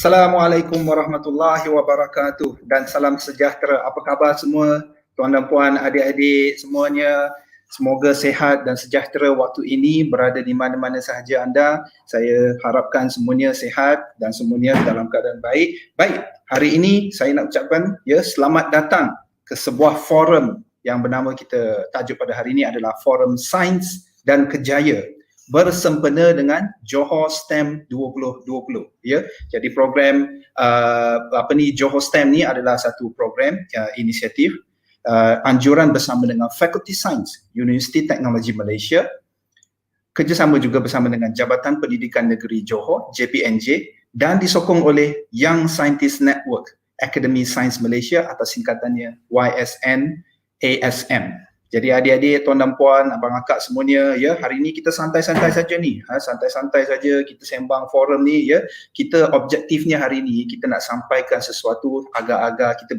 Assalamualaikum warahmatullahi wabarakatuh dan salam sejahtera. Apa khabar semua tuan dan puan, adik-adik semuanya? Semoga sehat dan sejahtera waktu ini berada di mana-mana sahaja anda. Saya harapkan semuanya sehat dan semuanya dalam keadaan baik. Baik, hari ini saya nak ucapkan selamat datang ke sebuah forum yang bernama tajuk pada hari ini adalah Forum Sains dan Kerjaya bersempena dengan Johor STEM 2020 Jadi program Johor STEM ni adalah satu program inisiatif anjuran bersama dengan Fakulti Sains Universiti Teknologi Malaysia, kerjasama juga bersama dengan Jabatan Pendidikan Negeri Johor JPNJ dan disokong oleh Young Scientist Network Akademi Sains Malaysia atau singkatannya YSN ASM. Jadi adik-adik, tuan dan puan, abang akak semuanya, hari ini kita santai-santai saja ni. Santai-santai saja kita sembang forum ni, Kita objektifnya hari ini kita nak sampaikan sesuatu agak-agak kita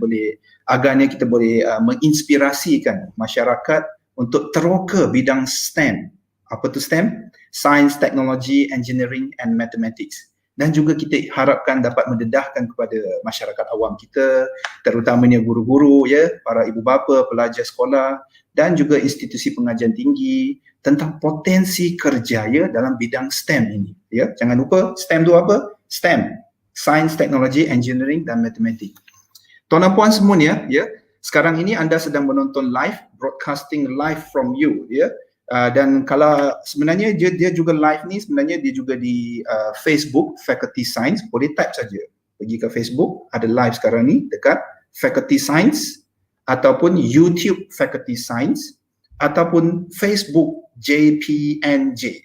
boleh menginspirasikan masyarakat untuk teroka bidang STEM. Apa tu STEM? Science, Technology, Engineering and Mathematics. Dan juga kita harapkan dapat mendedahkan kepada masyarakat awam kita, terutamanya guru-guru, para ibu bapa, pelajar sekolah dan juga institusi pengajian tinggi tentang potensi kerjaya dalam bidang STEM ini. Jangan lupa STEM tu apa? STEM, Science, Technology, Engineering dan Mathematics. Tuan dan puan semuanya, sekarang ini anda sedang menonton live, broadcasting live from you, dan kalau sebenarnya dia juga live ni, sebenarnya dia juga di Facebook Faculty Science. Boleh type saja, pergi ke Facebook, ada live sekarang ni dekat Faculty Science, ataupun YouTube Faculty Science, ataupun Facebook JPNJ,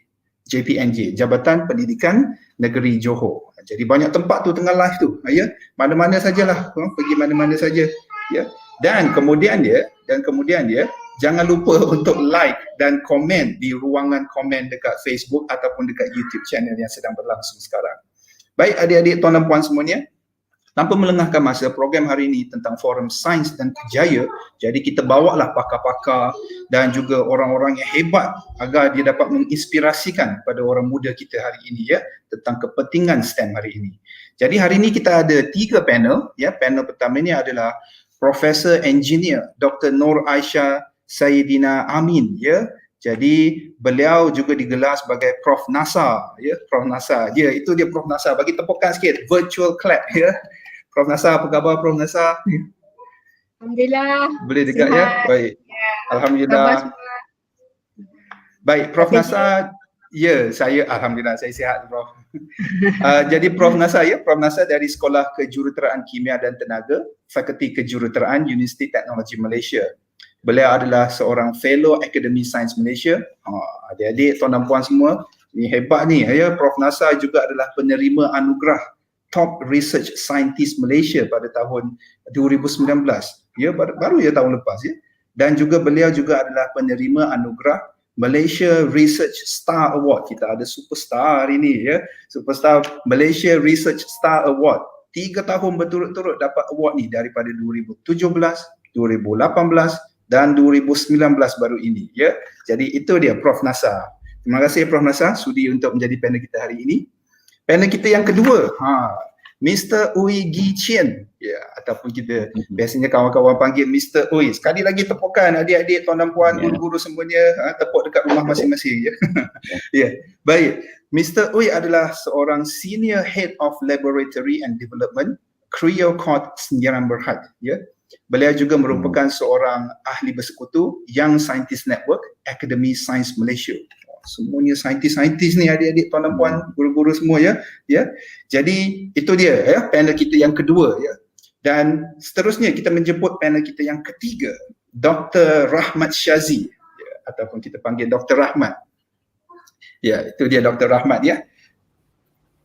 Jabatan Pendidikan Negeri Johor. Jadi banyak tempat tu tengah live tu, mana-mana sajalah, pergi mana-mana saja, Dan kemudian dia jangan lupa untuk like dan komen di ruangan komen dekat Facebook ataupun dekat YouTube channel yang sedang berlangsung sekarang. Baik adik-adik, tuan dan puan semuanya, tanpa melengahkan masa, program hari ini tentang Forum Sains dan Kerjaya. Jadi kita bawalah pakar-pakar dan juga orang-orang yang hebat agar dia dapat menginspirasikan pada orang muda kita hari ini tentang kepentingan STEM hari ini. Jadi hari ini kita ada 3 panel. Panel pertama ini adalah Profesor Engineer Dr. Nur Aisyah Sayyidina Amin, Jadi beliau juga digelar sebagai Prof NASA, Prof NASA. Itu dia Prof NASA. Bagi tepukan sikit, virtual clap, Prof NASA, apa khabar Prof NASA? Alhamdulillah. Boleh dekat Baik. Alhamdulillah. Baik, Prof NASA, saya alhamdulillah saya sihat Prof. Jadi Prof NASA Prof NASA dari Sekolah Kejuruteraan Kimia dan Tenaga, Fakulti Kejuruteraan Universiti Teknologi Malaysia. Beliau adalah seorang fellow Akademi Sains Malaysia. Adik-adik, tuan dan puan semua, ni hebat ni. Prof NASA juga adalah penerima anugerah Top Research Scientist Malaysia pada tahun 2019. Baru tahun lepas. Dan juga beliau juga adalah penerima anugerah Malaysia Research Star Award. Kita ada superstar hari ni, Superstar Malaysia Research Star Award. 3 tahun berturut-turut dapat award ni daripada 2017, 2018 dan 2019 baru ini, Jadi itu dia Prof NASA. Terima kasih Prof NASA sudi untuk menjadi panel kita hari ini. Panel kita yang kedua, Mr. Ui Gi Chien, ataupun kita biasanya kawan-kawan panggil Mr. Ui. Sekali lagi tepukan adik-adik, tuan dan puan, guru-guru semuanya, tepuk dekat rumah masing-masing, Baik, Mr. Ui adalah seorang Senior Head of Laboratory and Development Kriokot Sendirian Berhad, Beliau juga merupakan seorang ahli bersekutu Young Scientist Network Akademi Sains Malaysia. Semuanya saintis-saintis ni adik-adik, tuan dan puan, guru-guru semua, Jadi itu dia panel kita yang kedua, Dan seterusnya kita menjemput panel kita yang ketiga, Dr. Rahmat Syazi, ataupun kita panggil Dr. Rahmat. Itu dia Dr. Rahmat,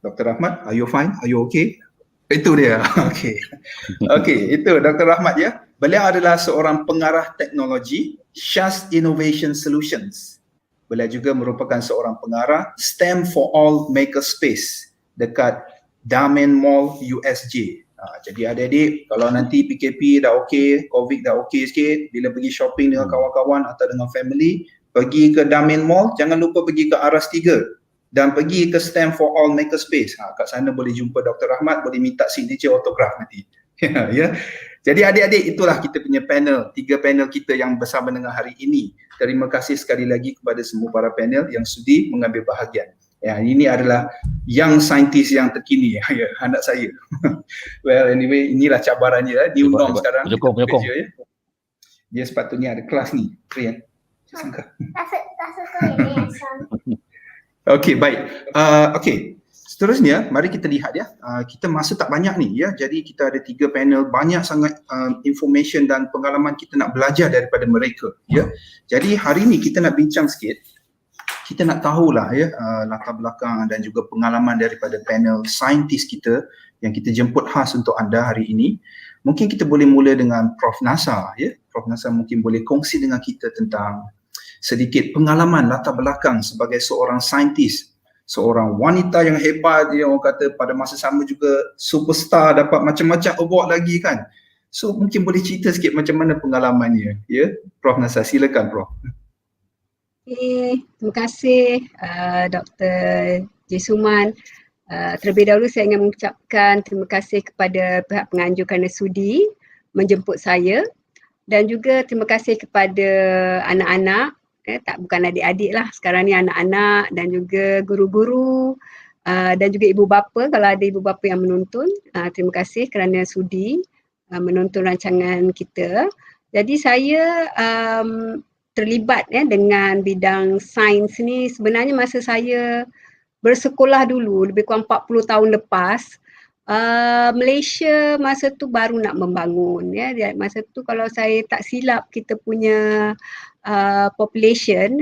Dr. Rahmat, are you fine? Are you okay? Itu dia. Okey, itu Dr. Rahmat, Beliau adalah seorang pengarah teknologi Shas Innovation Solutions. Beliau juga merupakan seorang pengarah STEM for All Makerspace dekat Damen Mall USJ. Jadi adik-adik, kalau nanti PKP dah okey, COVID dah okey sikit, bila pergi shopping dengan kawan-kawan atau dengan family, pergi ke Damen Mall, jangan lupa pergi ke Aras 3. dan pergi ke Stand for All Makerspace. Kat sana boleh jumpa Dr. Rahmat, boleh minta signature autograph nanti. Ya. Jadi adik-adik, itulah kita punya panel, 3 panel kita yang bersama dengan hari ini. Terima kasih sekali lagi kepada semua para panel yang sudi mengambil bahagian. Ya, ini adalah young scientist yang terkini, ya, anak saya. Well, anyway, inilah cabarannya, new norm sekarang. Menyokong. Ya. Dia sepatutnya ada kelas ni, Rian. Sangka. Okey, baik. Okey. Seterusnya, mari kita lihat ya. Kita masa tak banyak ni ya. Jadi kita ada 3 panel, banyak sangat information dan pengalaman kita nak belajar daripada mereka ya. Jadi hari ni kita nak bincang sikit. Kita nak tahulah ya latar belakang dan juga pengalaman daripada panel saintis kita yang kita jemput khas untuk anda hari ini. Mungkin kita boleh mula dengan Prof Nasa ya. Prof Nasa mungkin boleh kongsi dengan kita tentang sedikit pengalaman latar belakang sebagai seorang saintis, seorang wanita yang hebat, dia orang kata pada masa sama juga superstar, dapat macam-macam award lagi kan. So mungkin boleh cerita sikit macam mana pengalamannya ya. Prof Nasa, silakan Prof. Terima kasih Dr. Jesuman. Terlebih dahulu saya ingin mengucapkan terima kasih kepada pihak penganjur kerana sudi menjemput saya, dan juga terima kasih kepada anak-anak, bukan adik-adik lah, sekarang ni anak-anak dan juga guru-guru dan juga ibu bapa, kalau ada ibu bapa yang menonton. Terima kasih kerana sudi menonton rancangan kita. Jadi saya terlibat dengan bidang sains ni sebenarnya masa saya bersekolah dulu, lebih kurang 40 tahun lepas. Malaysia masa tu baru nak membangun ya. Masa tu kalau saya tak silap kita punya population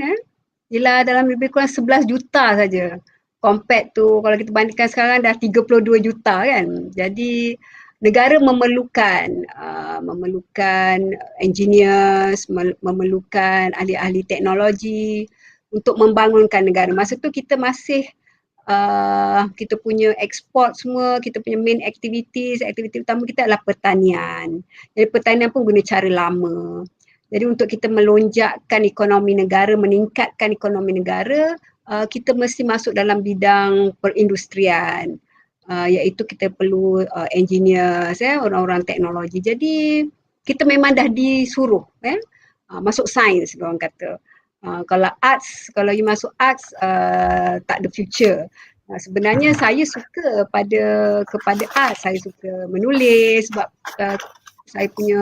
ialah dalam lebih kurang 11 juta saja. Compared tu kalau kita bandingkan sekarang dah 32 juta kan. Jadi negara memerlukan engineers, memerlukan ahli-ahli teknologi untuk membangunkan negara. Masa tu kita masih kita punya ekspor semua, kita punya main aktiviti utama kita adalah pertanian. Jadi pertanian pun guna cara lama. Jadi untuk kita melonjakkan ekonomi negara, meningkatkan ekonomi negara, kita mesti masuk dalam bidang perindustrian. Iaitu kita perlu engineers orang-orang teknologi. Jadi kita memang dah disuruh masuk sains, orang kata. Kalau arts, kalau you masuk arts tak ada future. Sebenarnya saya suka kepada arts, saya suka menulis sebab saya punya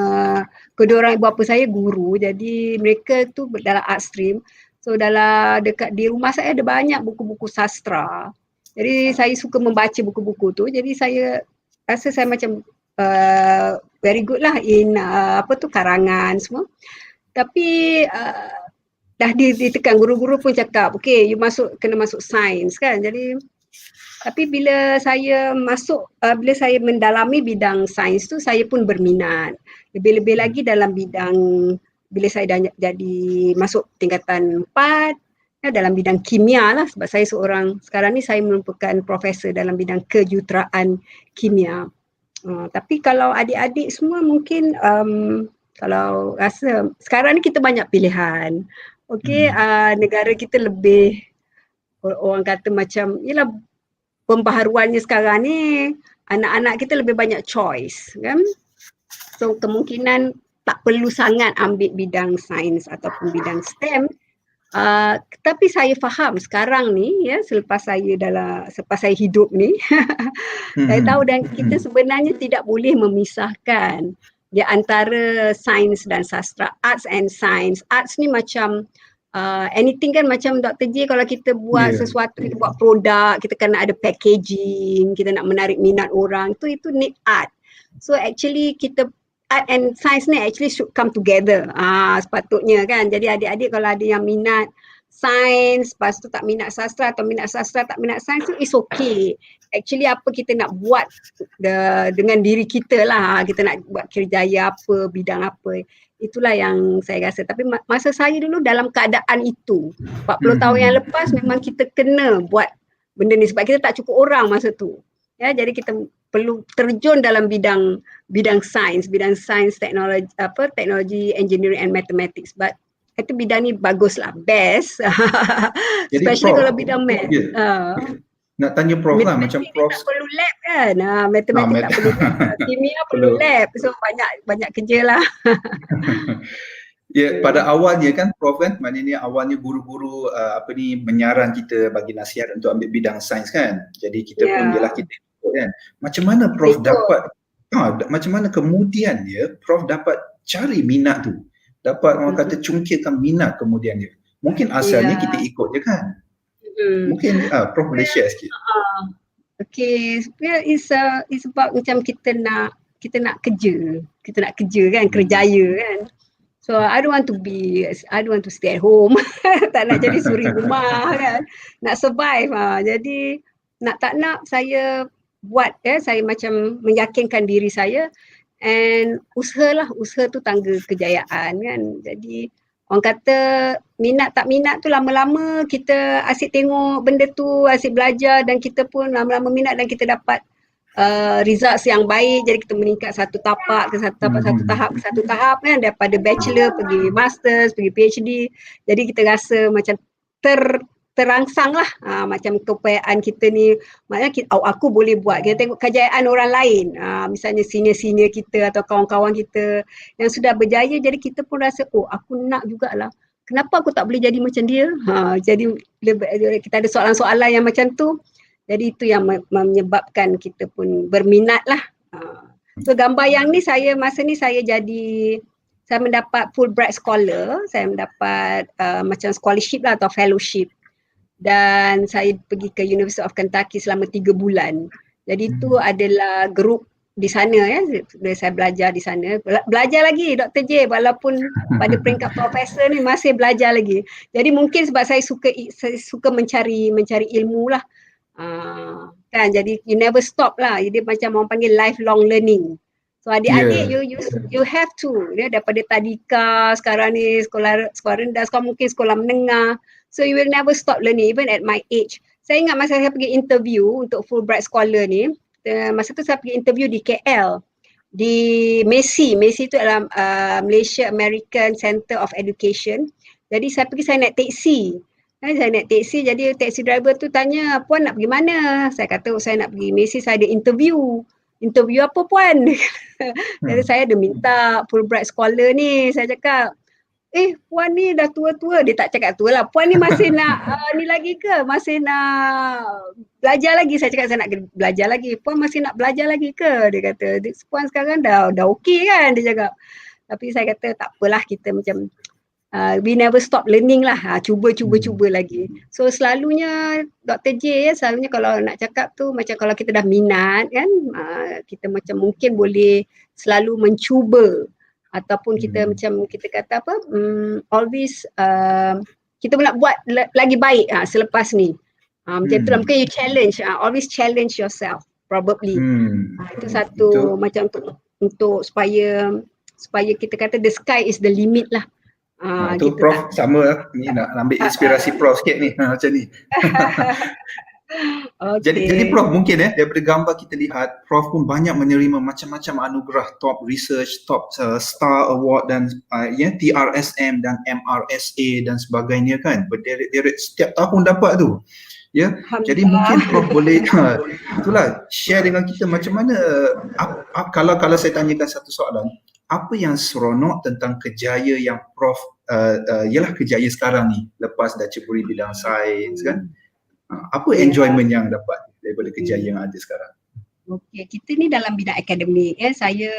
kedua orang ibu bapa saya guru, jadi mereka tu dalam art stream. So dekat di rumah saya ada banyak buku-buku sastra. Jadi saya suka membaca buku-buku tu. Jadi saya rasa saya macam very good lah in karangan semua. Tapi dah ditekan, guru-guru pun cakap, okay, you kena masuk sains kan. Jadi tapi bila saya bila saya mendalami bidang sains tu, saya pun berminat. Lebih-lebih lagi dalam bidang, bila saya dah jadi masuk tingkatan 4, dalam bidang kimia lah, sebab saya sekarang ni saya merupakan profesor dalam bidang kejuruteraan kimia. Tapi kalau adik-adik semua mungkin kalau rasa sekarang ni kita banyak pilihan. Okey, negara kita lebih, orang kata macam, yelah, pembaharuannya sekarang ni anak-anak kita lebih banyak choice kan. So kemungkinan tak perlu sangat ambil bidang sains ataupun bidang STEM. Tapi saya faham sekarang ni ya, selepas saya hidup ni saya tahu, dan kita sebenarnya tidak boleh memisahkan di antara sains dan sastra, arts and science. Arts ni macam anything kan, macam Dr. J, kalau kita buat sesuatu, kita buat produk, kita kena ada packaging, kita nak menarik minat orang, itu need art. So actually art and science ni actually should come together. Sepatutnya kan. Jadi adik-adik kalau ada yang minat sains, lepas tu tak minat sastra, atau minat sastra tak minat sains, tu it's okay. Actually apa kita nak buat dengan diri kita lah. Kita nak buat kerjaya apa, bidang apa. Itulah yang saya rasa. Tapi masa saya dulu dalam keadaan itu, 40 tahun yang lepas memang kita kena buat benda ni sebab kita tak cukup orang masa tu. Ya, jadi kita perlu terjun dalam bidang sains, teknologi, engineering and mathematics. But kata bidang ni bagus lah, best. Jadi Especially Prof, kalau bidang math. ya, nak tanya Prof lah, macam Matematik ni Prof tak perlu lab kan. Matematik met tak perlu lab. Kimia perlu perlu. lab. So banyak kerja lah. Ya, pada awalnya kan Prof kan, maknanya awalnya guru-guru menyaran kita bagi nasihat untuk ambil bidang sains kan. Jadi kita pun Ya. kita ikut kan. Macam mana Prof Ikut. dapat macam mana kemudian dia Prof dapat cari minat tu? Dapat orang kata cungkilkan minat kemudian dia. Mungkin asalnya kita ikut je kan. Mungkin Prof boleh share sikit. Okay, sebenarnya it's about macam kita nak kerja. Kita nak kerja kan, kerjaya kan. So I don't want to stay at home. Tak nak jadi suri rumah kan. Nak survive. Jadi tak nak saya buat saya macam meyakinkan diri saya, and usaha tu tangga kejayaan kan. Jadi orang kata minat tak minat tu lama-lama kita asyik tengok benda tu, asyik belajar, dan kita pun lama-lama minat dan kita dapat results yang baik. Jadi kita meningkat satu tahap ke satu tahap kan, daripada bachelor pergi masters, pergi PhD. Jadi kita rasa macam terangsang lah macam keupayaan kita ni, maknanya aku boleh buat. Kita tengok kejayaan orang lain, misalnya senior-senior kita atau kawan-kawan kita yang sudah berjaya, jadi kita pun rasa aku nak jugalah. Kenapa aku tak boleh jadi macam dia? Jadi kita ada soalan-soalan yang macam tu. Jadi itu yang menyebabkan kita pun berminat lah. So gambar yang ni masa ni saya mendapat Fulbright Scholar, saya mendapat macam scholarship lah atau fellowship. Dan saya pergi ke University of Kentucky selama 3 bulan. Jadi itu adalah grup di sana ya. Saya belajar di sana. Belajar lagi Dr. J, walaupun pada peringkat profesor ni masih belajar lagi. Jadi mungkin sebab saya suka mencari ilmu lah. Kan, jadi you never stop lah. Jadi macam orang panggil lifelong learning. So adik-adik you have to daripada tadika sekarang ni sekolah rendah, sekarang mungkin sekolah menengah. So you will never stop learning even at my age. Saya ingat masa saya pergi interview untuk Fulbright Scholar ni, masa tu saya pergi interview di KL, di MESI tu adalah Malaysia American Center of Education. Jadi saya naik teksi. Saya naik teksi, jadi taxi driver tu tanya, "Puan nak pergi mana?" Saya kata, saya nak pergi MESI, saya ada interview. Interview apa Puan? Jadi saya ada minta Fulbright Scholar ni. Saya cakap, Puan ni dah tua-tua. Dia tak cakap tua lah. Puan ni masih nak ni lagi ke? Masih nak belajar lagi? Saya cakap saya nak belajar lagi. Puan masih nak belajar lagi ke? Dia kata, Puan sekarang dah okey kan? Dia cakap. Tapi saya kata tak apalah, kita macam we never stop learning lah. Cuba lagi. So selalunya Dr. J selalunya kalau nak cakap tu macam kalau kita dah minat kan, kita macam mungkin boleh selalu mencuba, ataupun kita macam kita kata always kita nak buat lagi baik selepas ni. Macam tu lah, mungkin you challenge, always challenge yourself probably. Itu satu macam untuk supaya kita kata the sky is the limit lah. Itu Prof sama ni, nak ambil inspirasi Prof sikit ni macam ni. Okay. Jadi Prof mungkin daripada gambar kita lihat Prof pun banyak menerima macam-macam anugerah, top research, top star award dan TRSM dan MRSA dan sebagainya kan, berderet-deret setiap tahun dapat tu. Ya, jadi mungkin Prof boleh itulah share dengan kita macam mana kalau saya tanyakan satu soalan, apa yang seronok tentang kerjaya yang Prof ialah kerjaya sekarang ni lepas dah ceburi bidang sains kan? Apa enjoyment yang dapat daripada kerjaya yang ada sekarang? Okey, kita ni dalam bidang akademik saya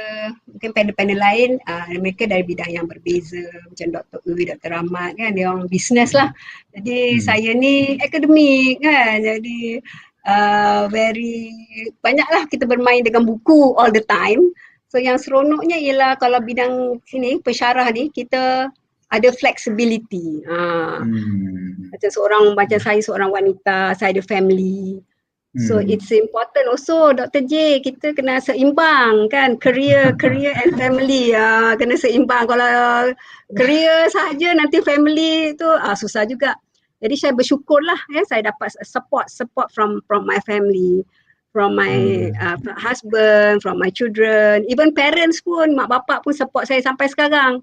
mungkin panel-panel lain mereka dari bidang yang berbeza, macam Dr. Uwi, Dr. Rahmat kan, dia orang bisnes lah. Jadi saya ni akademik kan, jadi very banyaklah kita bermain dengan buku all the time. So yang seronoknya ialah kalau bidang sini pensyarah ni kita ada flexibility. Macam saya seorang wanita, saya ada family. So it's important also Dr. J, kita kena seimbang kan, career and family kena seimbang. Kalau career sahaja nanti family tu susah juga. Jadi saya bersyukurlah saya dapat support from my family, from my husband, from my children, even parents pun, mak bapak pun support saya sampai sekarang.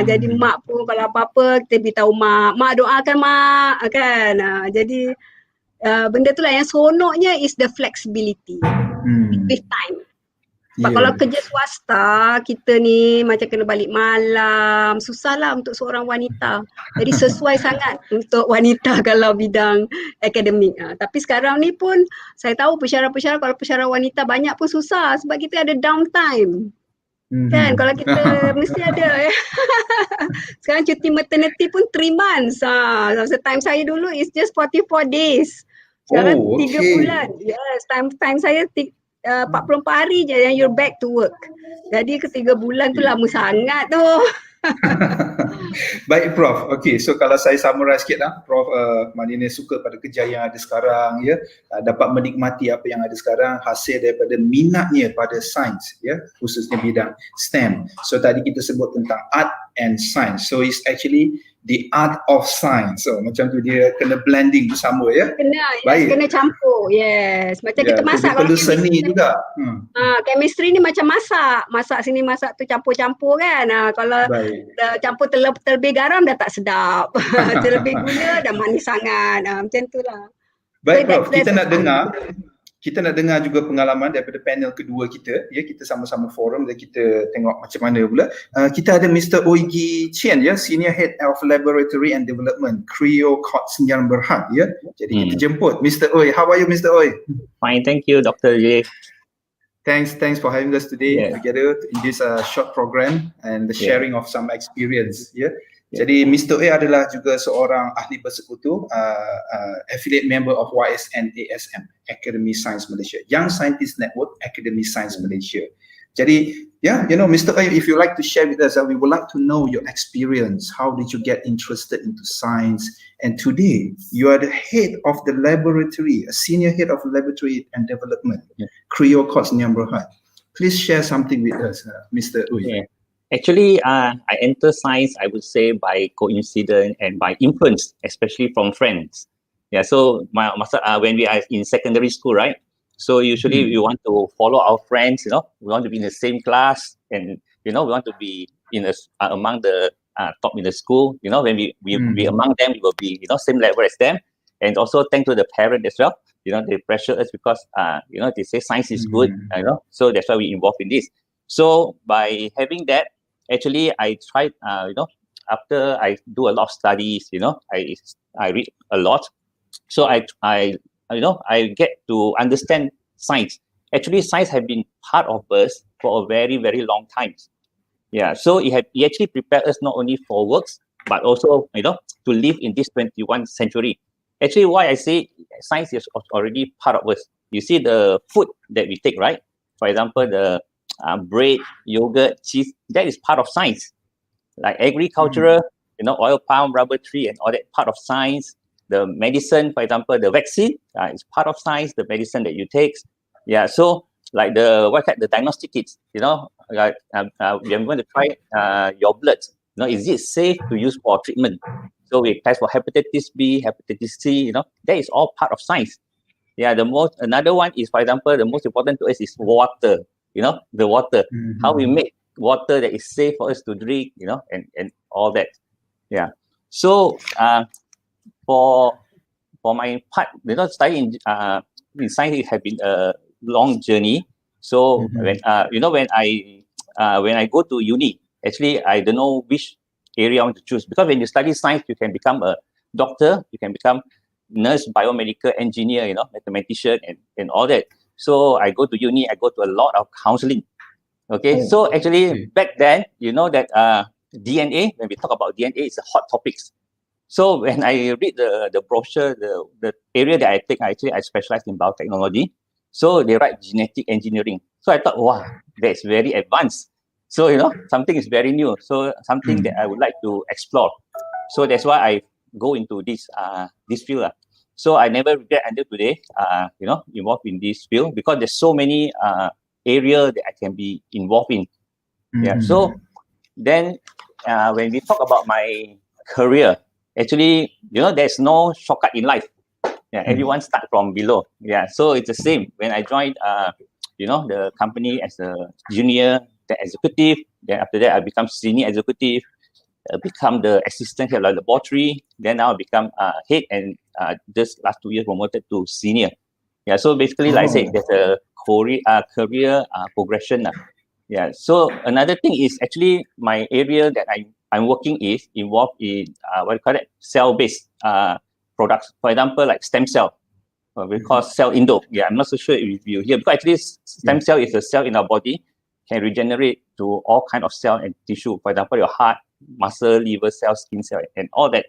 Jadi mak pun kalau apa-apa kita beritahu mak doakan mak kan. Jadi benda tu lah yang seronoknya is the flexibility with time. Sebab kalau kerja swasta, kita ni macam kena balik malam, susahlah untuk seorang wanita. Jadi sesuai sangat untuk wanita kalau bidang akademik. Tapi sekarang ni pun saya tahu pesara-pesara, kalau pesara wanita banyak pun susah sebab kita ada downtime. Kan kalau kita mesti ada. Sekarang cuti maternity pun 3 months. Masa time saya dulu is just 44 days. Sekarang 3 bulan. Yes, time saya 44 hari je yang you're back to work. Jadi ke 3 bulan tu lama sangat tu. Baik Prof. Okey, so kalau saya summarize sikit lah, Prof maknanya suka pada kerja yang ada sekarang ya, dapat menikmati apa yang ada sekarang hasil daripada minatnya pada sains ya, khususnya bidang STEM. So tadi kita sebut tentang art and science. So it's actually the art of science. So macam tu dia kena blending bersama ya. Kena campur. Yes. Macam kita masak kalau perlu seni juga. Chemistry ni macam masak. Masak sini masak tu campur-campur kan. Kalau campur terlebih garam dah tak sedap. Terlebih gula dah manis sangat. Macam tu lah. Baik Prof, kita nak dengar juga pengalaman daripada panel kedua kita ya, kita sama-sama forum dan kita tengok macam mana pula. Kita ada Mr. Oigi Chen ya, Senior Head of Laboratory and Development Cryo Court Senjang Berhad ya. Jadi kita jemput Mr. Oi. How are you Mr. Oi? Fine, thank you Dr. J. Thanks for having us today together in this short program and the sharing of some experience ya. Jadi Mr. A adalah juga seorang ahli bersekutu, affiliate member of YSN ASM, Academy Science Malaysia, Young Scientist Network, Academy Science Malaysia. Jadi, Mr. A, if you like to share with us, we would like to know your experience. How did you get interested into science? And today, you are the head of the laboratory, a senior head of laboratory and development, Cryo Course Nyamberhad. Please share something with us, Mr. Uy. Actually, I entered science, I would say, by coincidence and by influence, especially from friends. Yeah, so when we are in secondary school, right? So usually we want to follow our friends, we want to be in the same class, and we want to be in among the top in the school. When we among them, we will be same level as them, and also thanks to the parent as well. They pressure us because they say science is good, so that's why we involved in this. So by having that, actually I tried, after I do a lot of studies, I read a lot. So I get to understand science. Actually, science has been part of us for a very, very long time. Yeah, so it actually prepared us not only for works, but also, to live in this 21st century. Actually, why I say science is already part of us. You see the food that we take, right? For example, the bread, yogurt, cheese, that is part of science. Like agricultural, oil palm, rubber tree, and all that part of science. The medicine, for example, the vaccine is part of science. The medicine that you take, So like the diagnostic kits, we are going to try your blood. Is it safe to use for treatment? So we test for hepatitis B, hepatitis C. That is all part of science. Yeah, another one is, for example, the most important to us is water. The water, how we make water that is safe for us to drink, and all that. Yeah. So for my part, studying in science, it has been a long journey. So when I go to uni, actually I don't know which area I want to choose, because when you study science, you can become a doctor, you can become nurse, biomedical engineer, mathematician, and all that. So I go to uni, I go to a lot of counseling. Okay, so actually back then, that DNA, when we talk about DNA, it's a hot topics. So when I read the brochure, the area that I take, I specialize in biotechnology. So they write genetic engineering. So I thought, wow, that's very advanced. So, something is very new. So something that I would like to explore. So that's why I go into this field. So I never regret until today, involved in this field, because there's so many areas that I can be involved in. Yeah. So then when we talk about my career, actually, there's no shortcut in life. Yeah, everyone starts from below. Yeah. So it's the same. When I joined, the company as a junior, the executive, then after that I become senior executive, become the assistant head of laboratory. Then now become head, and just last 2 years promoted to senior. Yeah, so basically, like I said, there's a career progression. Yeah. So another thing is actually my area that I'm working is involved in what do you call it, cell-based products. For example, like stem cell. We call cell indo. Yeah, I'm not so sure if you hear, because actually stem cell is a cell in our body, can regenerate to all kind of cell and tissue. For example, your heart, muscle, liver cell, skin cell, and all that.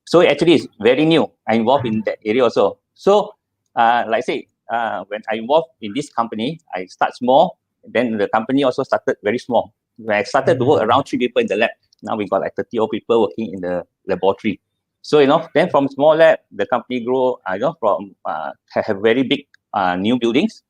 So actually it's very new. I'm involved in that area also. So like I say, when I involved in this company, I start small. Then the company also started very small. When I started to work, around 3 people in the lab. Now we got like 30 old people working in the laboratory. So, then from small lab, the company grow, from have very big new buildings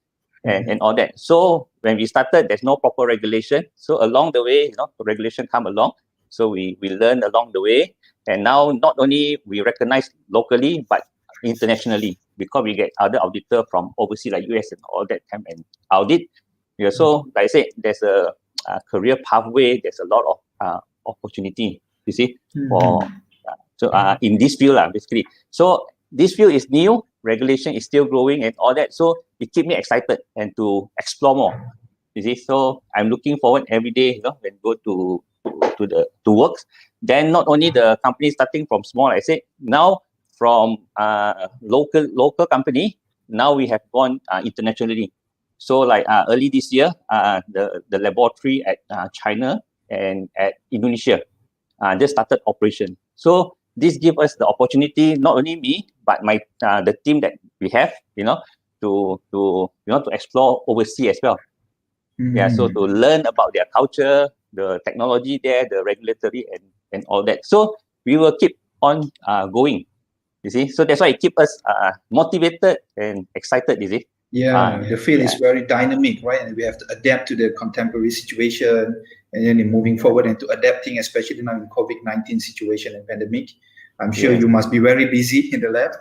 and all that. So when we started, there's no proper regulation. So along the way, regulation come along. So we learn along the way. And now not only we recognize locally, but internationally, because we get other auditor from overseas like US and all that come and audit. Yeah, so like I said, there's a career pathway. There's a lot of opportunity, you see, for in this field, basically. So this field is new, regulation is still growing and all that. So it keeps me excited and to explore more. You see, so I'm looking forward every day, when go to work. Then not only the company starting from small, I said, now from local company, now we have gone internationally. So like early this year, the laboratory at China and at Indonesia just started operation. So this gives us the opportunity, not only me, but my the team that we have, to explore overseas as well. Yeah, so to learn about their culture, the technology there, the regulatory and all that. So we will keep on going, you see. So that's why it keeps us motivated and excited, you see. Yeah, the field is very dynamic, right? And we have to adapt to the contemporary situation, and then moving forward and to adapting, especially now in COVID-19 situation and pandemic. I'm sure you must be very busy in the lab,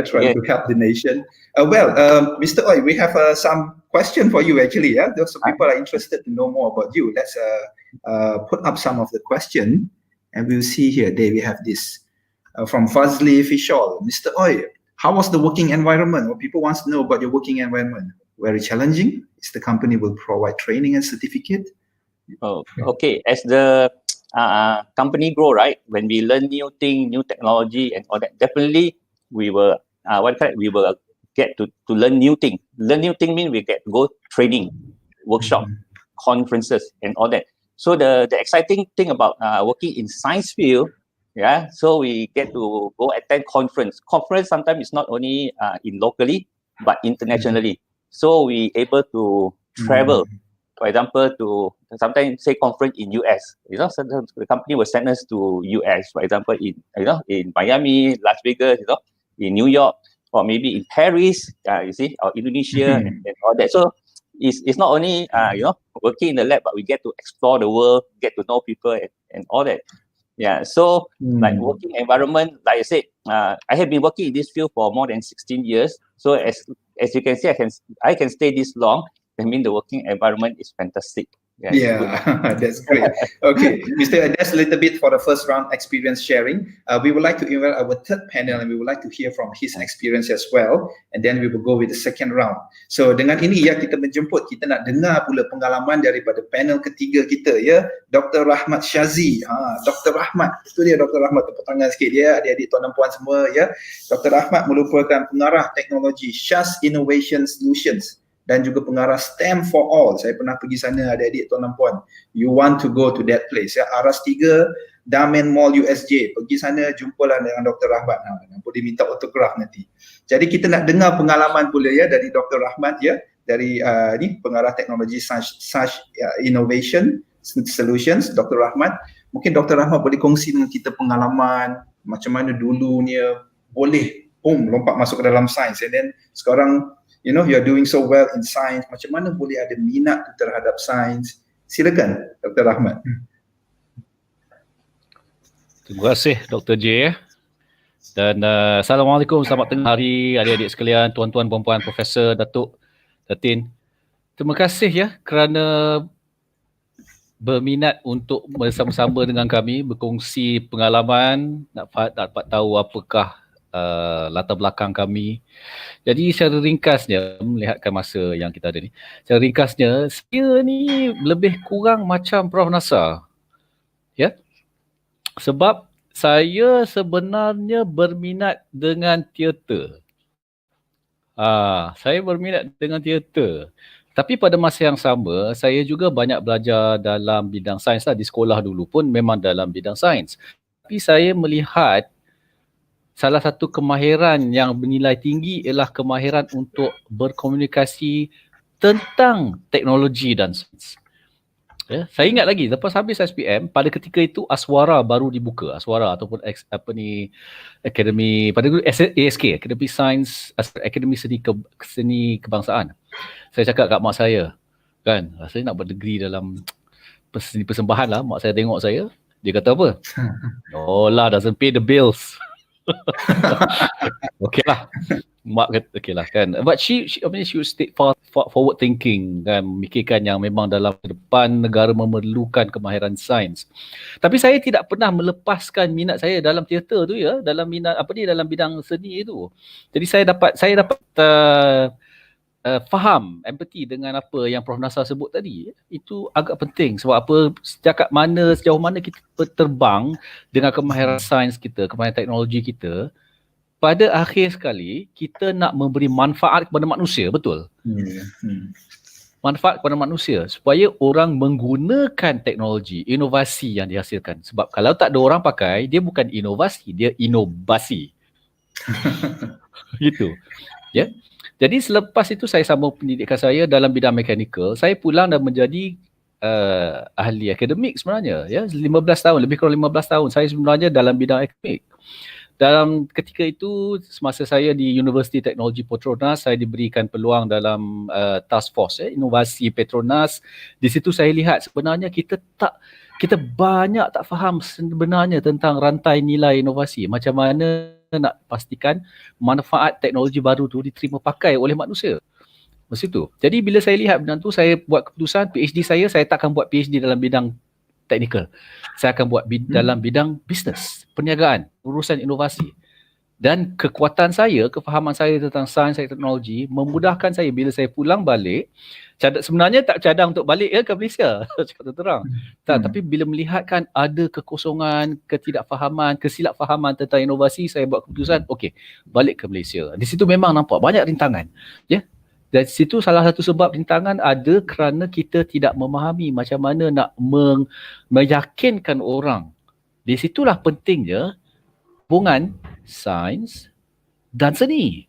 trying to help the nation. Mr. Oi, we have some question for you actually. Yeah, those people are interested to know more about you. Let's put up some of the question, and we'll see here. There we have this from Fazli Fishol. Mr. Oi, how was the working environment? What people want to know about your working environment? Very challenging. Is the company will provide training and certificate? Oh, okay. As the company grow, right? When we learn new thing, new technology, and all that, definitely we will we will get to learn new thing. Learn new thing means we get to go training, workshop, conferences, and all that. So the exciting thing about working in science field. Yeah, so we get to go attend conference. Conference sometimes is not only in locally, but internationally. So we able to travel, for example, to sometimes say conference in US. Sometimes the company will send us to US, for example, in Miami, Las Vegas, in New York, or maybe in Paris, you see, or Indonesia and all that. So it's not only working in the lab, but we get to explore the world, get to know people and all that. Yeah, so like working environment, like I said, I have been working in this field for more than 16 years. So as you can see, I can stay this long. I mean, the working environment is fantastic. Yeah, that's great. Okay, Mr. That's a little bit for the first round experience sharing. We would like to invite our third panel, and we would like to hear from his experience as well. And then we will go with the second round. So dengan ini ya kita menjemput, kita nak dengar pula pengalaman daripada panel ketiga kita ya, Dr. Rahmat Shazi. Dr. Rahmat, itu dia Dr. Rahmat, tepuk tangan sikit ya, adik-adik tuan dan puan semua ya. Dr. Rahmat merupakan pengarah teknologi SHAS Innovation Solutions dan juga pengarah STEM for All. Saya pernah pergi sana, adik-adik tuan dan puan. You want to go to that place ya. Aras 3 Damen Mall USJ. Pergi sana, jumpalah dengan Dr. Rahmat. Nampak dia minta autograf nanti. Jadi kita nak dengar pengalaman pula ya dari Dr. Rahmat ya, dari ni pengarah teknologi SHAS Innovation Solutions, Dr. Rahmat. Mungkin Dr. Rahmat boleh kongsi dengan kita pengalaman macam mana dulunya boleh lompat masuk ke dalam sains, and then sekarang you are doing so well in science. Macam mana boleh ada minat terhadap sains? Silakan, Dr. Rahmat. Terima kasih Dr. J. Dan Assalamualaikum, selamat tengah hari adik-adik sekalian, tuan-tuan, puan-puan, Profesor, Datuk, Datin. Terima kasih ya kerana berminat untuk bersama-sama dengan kami berkongsi pengalaman, dapat tahu apakah latar belakang kami. Jadi secara ringkasnya, melihatkan masa yang kita ada ni, secara ringkasnya, saya ni lebih kurang macam Prof Nasar. Ya. Sebab saya sebenarnya berminat dengan teater. Saya berminat dengan teater. Tapi pada masa yang sama, saya juga banyak belajar dalam bidang sains lah. Di sekolah dulu pun memang dalam bidang sains. Tapi saya melihat salah satu kemahiran yang bernilai tinggi ialah kemahiran untuk berkomunikasi tentang teknologi dan sains. Ya, saya ingat lagi lepas habis SPM, pada ketika itu Aswara baru dibuka, Aswara ataupun Akademi pada dulu ASK, Akademi Sains, Akademi Seni Kebangsaan. Saya cakap kat mak saya, kan, saya nak berdegree dalam seni persembahan lah. Mak saya tengok saya, dia kata apa? No lah, doesn't pay the bills. Okay lah. Mak kata okay lah kan. But she would stay forward thinking kan, memikirkan yang memang dalam depan negara memerlukan kemahiran sains. Tapi saya tidak pernah melepaskan minat saya dalam teater tu ya, dalam minat dalam bidang seni itu. Jadi saya dapat faham, empathy dengan apa yang Prof Nasar sebut tadi. Itu agak penting sebab apa, sejauh mana kita terbang dengan kemahiran sains kita, kemahiran teknologi kita, pada akhir sekali kita nak memberi manfaat kepada manusia, betul? Manfaat kepada manusia supaya orang menggunakan teknologi, inovasi yang dihasilkan. Sebab kalau tak ada orang pakai, dia bukan inovasi, dia inobasi. Gitu. Ya. Jadi selepas itu saya sambung pendidikan saya dalam bidang mekanikal. Saya pulang dan menjadi ahli akademik sebenarnya. Ya, 15 tahun, lebih kurang 15 tahun saya sebenarnya dalam bidang akademik. Dalam ketika itu, semasa saya di Universiti Teknologi Petronas, saya diberikan peluang dalam task force inovasi Petronas. Di situ saya lihat sebenarnya kita banyak tak faham sebenarnya tentang rantai nilai inovasi. Macam mana nak pastikan manfaat teknologi baru tu diterima pakai oleh manusia. Masa itu. Jadi bila saya lihat benda tu, saya buat keputusan PhD saya takkan buat PhD dalam bidang teknikal. Saya akan buat dalam bidang bisnes, perniagaan, urusan inovasi. Dan kekuatan saya, kefahaman saya tentang sains dan teknologi memudahkan saya bila saya pulang balik. Sebenarnya tak cadang untuk balik ke Malaysia, cakap terang. Tapi bila melihatkan ada kekosongan, ketidakfahaman, kesilapfahaman tentang inovasi, saya buat keputusan, okey, balik ke Malaysia. Di situ memang nampak banyak rintangan. Ya. Dan situ salah satu sebab rintangan ada kerana kita tidak memahami macam mana nak meyakinkan orang. Di situlah pentingnya hubungan sains dan seni.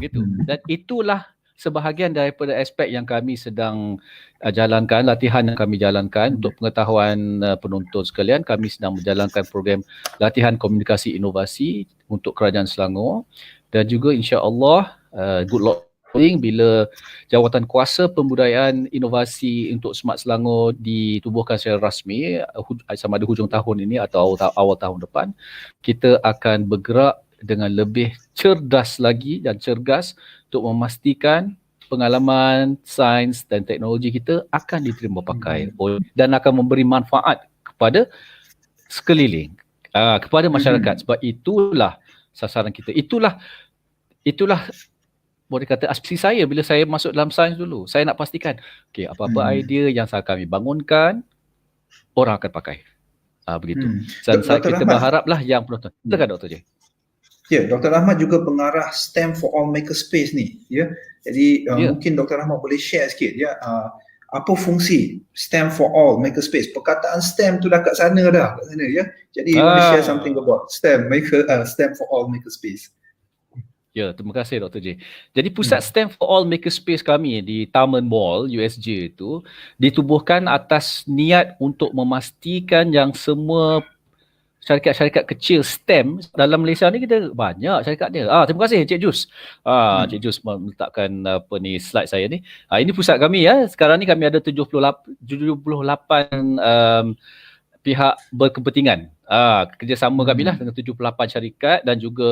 Gitu. Dan itulah sebahagian daripada aspek yang kami sedang jalankan, latihan yang kami jalankan untuk pengetahuan penonton sekalian. Kami sedang menjalankan program latihan komunikasi inovasi untuk Kerajaan Selangor dan juga insya-Allah good luck bila jawatan kuasa pembudayaan inovasi untuk Smart Selangor ditubuhkan secara rasmi sama ada hujung tahun ini atau awal tahun depan, kita akan bergerak dengan lebih cerdas lagi dan cergas untuk memastikan pengalaman sains dan teknologi kita akan diterima pakai dan akan memberi manfaat kepada sekeliling, kepada masyarakat. Sebab itulah sasaran kita. Itulah boleh kata aspirasi saya bila saya masuk dalam sains dulu. Saya nak pastikan, okey, apa-apa idea yang kami bangunkan, orang akan pakai. Begitu. Dan kita berharaplah yang penonton. Silakan Dr. J. Ya, Dr. Rahmat juga pengarah STEM for All Makerspace ni. Ya. Jadi mungkin Dr. Rahmat boleh share sikit ya, apa fungsi STEM for All Makerspace. Perkataan STEM tu dah kat sana ya. Jadi you want to share something about STEM for All Makerspace. Ya, terima kasih Dr. J. Jadi pusat STEM for All Makerspace kami di Taman Mall USJ itu ditubuhkan atas niat untuk memastikan yang semua syarikat-syarikat kecil STEM dalam Malaysia ni, kita banyak syarikat dia. Terima kasih Cik Jus. Cik Jus meletakkan slide saya ni. Ini pusat kami ya. Sekarang ni kami ada 78 pihak berkepentingan kerjasama kami lah dengan 78 syarikat dan juga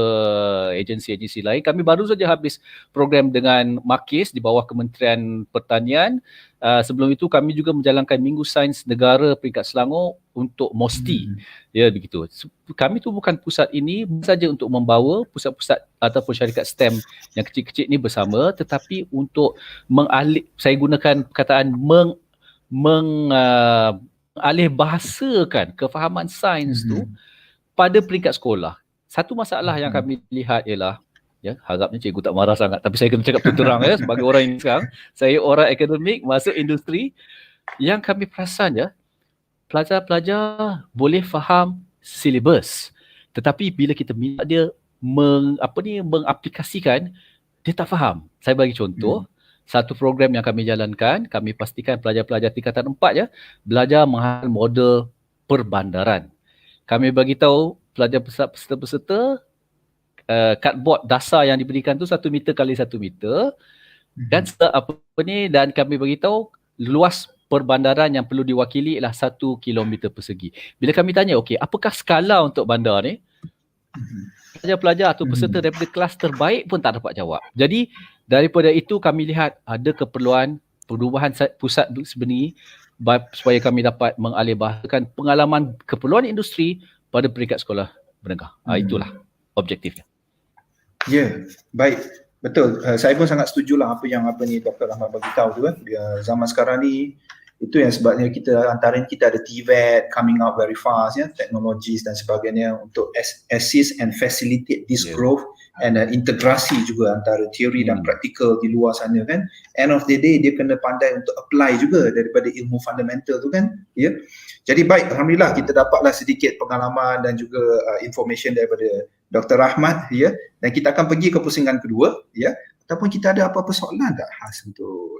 agensi-agensi lain. Kami baru saja habis program dengan Makis di bawah Kementerian Pertanian. Sebelum itu kami juga menjalankan Minggu Sains Negara peringkat Selangor untuk MOSTI. Ya, begitu. Kami tu bukan pusat ini saja untuk membawa pusat-pusat ataupun syarikat STEM yang kecil-kecil ni bersama, tetapi untuk saya gunakan perkataan alih bahasakan kefahaman sains tu pada peringkat sekolah. Satu masalah yang kami lihat ialah, ya, harapnya cikgu tak marah sangat, tapi saya kena cakap terang ya, sebagai orang ini sekarang, saya orang akademik masuk industri, yang kami perasan ya, pelajar-pelajar boleh faham silibus, tetapi bila kita minta dia mengaplikasikan, dia tak faham. Saya bagi contoh, satu program yang kami jalankan, kami pastikan pelajar-pelajar tingkatan 4 ya, belajar menghafal model perbandaran. Kami bagi tahu pelajar peserta-peserta cardboard dasar yang diberikan tu 1 meter kali 1 meter dan dan kami bagi tahu luas perbandaran yang perlu diwakili ialah 1 kilometer persegi. Bila kami tanya, okey, apakah skala untuk bandar ni? Pelajar-pelajar atau peserta daripada kelas terbaik pun tak dapat jawab. Jadi daripada itu kami lihat ada keperluan perubahan pusat sebenarnya supaya kami dapat mengalihbahasakan pengalaman keperluan industri pada peringkat sekolah menengah. Itulah objektifnya. Ya, baik. Betul. Saya pun sangat setujulah apa ni Dr. Ahmad bagi tahu tu kan. Zaman sekarang ni itu yang sebabnya antara kita ada TVET coming out very fast ya, technologies dan sebagainya untuk assist and facilitate this growth and integrasi juga antara teori dan praktikal di luar sana kan. End of the day dia kena pandai untuk apply juga daripada ilmu fundamental tu kan. Ya. Jadi baik, alhamdulillah kita dapatlah sedikit pengalaman dan juga information daripada Dr. Ahmad ya, dan kita akan pergi ke pusingan kedua ya. Ataupun kita ada apa-apa soalan tak khas untuk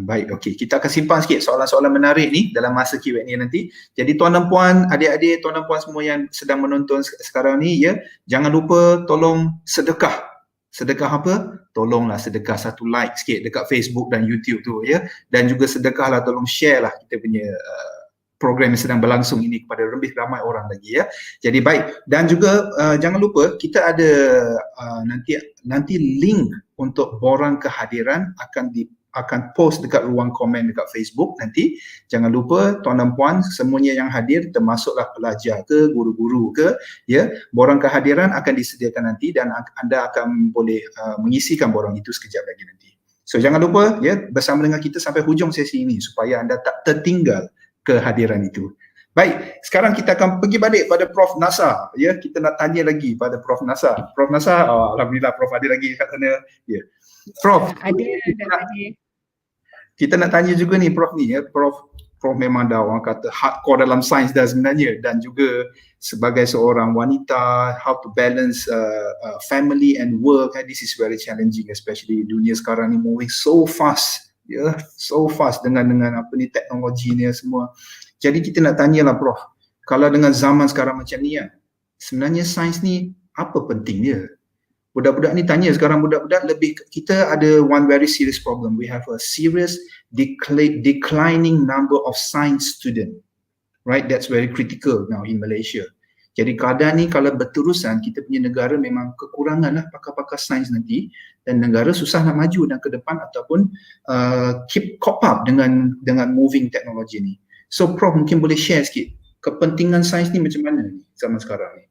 baik, okey. Kita akan simpan sikit soalan-soalan menarik ni dalam masa Q&A nanti. Jadi tuan dan puan, adik-adik, tuan dan puan semua yang sedang menonton sekarang ni ya, jangan lupa tolong sedekah. Sedekah apa? Tolonglah sedekah satu like sikit dekat Facebook dan YouTube tu ya. Dan juga sedekahlah, tolong share lah kita punya program yang sedang berlangsung ini kepada lebih ramai orang lagi ya. Jadi baik, dan juga jangan lupa kita ada nanti link untuk borang kehadiran akan post dekat ruang komen dekat Facebook nanti. Jangan lupa tuan dan puan semuanya yang hadir, termasuklah pelajar ke guru-guru ke ya, borang kehadiran akan disediakan nanti dan anda akan boleh mengisikan borang itu sekejap lagi nanti. So jangan lupa ya, bersama dengan kita sampai hujung sesi ini supaya anda tak tertinggal kehadiran itu. Baik, sekarang kita akan pergi balik pada Prof Nasar ya. Kita nak tanya lagi pada Prof Nasar. Prof Nasar, alhamdulillah Prof ada lagi kat sana ya. Prof, kita nak tanya juga ni Prof ni ya. Prof memang dah orang kata hardcore dalam sains dah sebenarnya, dan juga sebagai seorang wanita, how to balance family and work, this is very challenging, especially dunia sekarang ni moving so fast. Ya, so fast dengan apa ni teknologi ni semua. Jadi kita nak tanyalah Prof, kalau dengan zaman sekarang macam ni ya, sebenarnya sains ni apa penting dia? Budak-budak ni tanya sekarang, budak-budak lebih, kita ada one very serious problem. We have a serious declining number of science student. Right, that's very critical now in Malaysia. Jadi keadaan ni kalau berterusan, kita punya negara memang kekurangan lah pakar-pakar sains nanti, dan negara susah nak maju dan ke depan ataupun keep cop up dengan moving teknologi ni. So Prof mungkin boleh share sikit kepentingan sains ni macam mana ni zaman sekarang ni.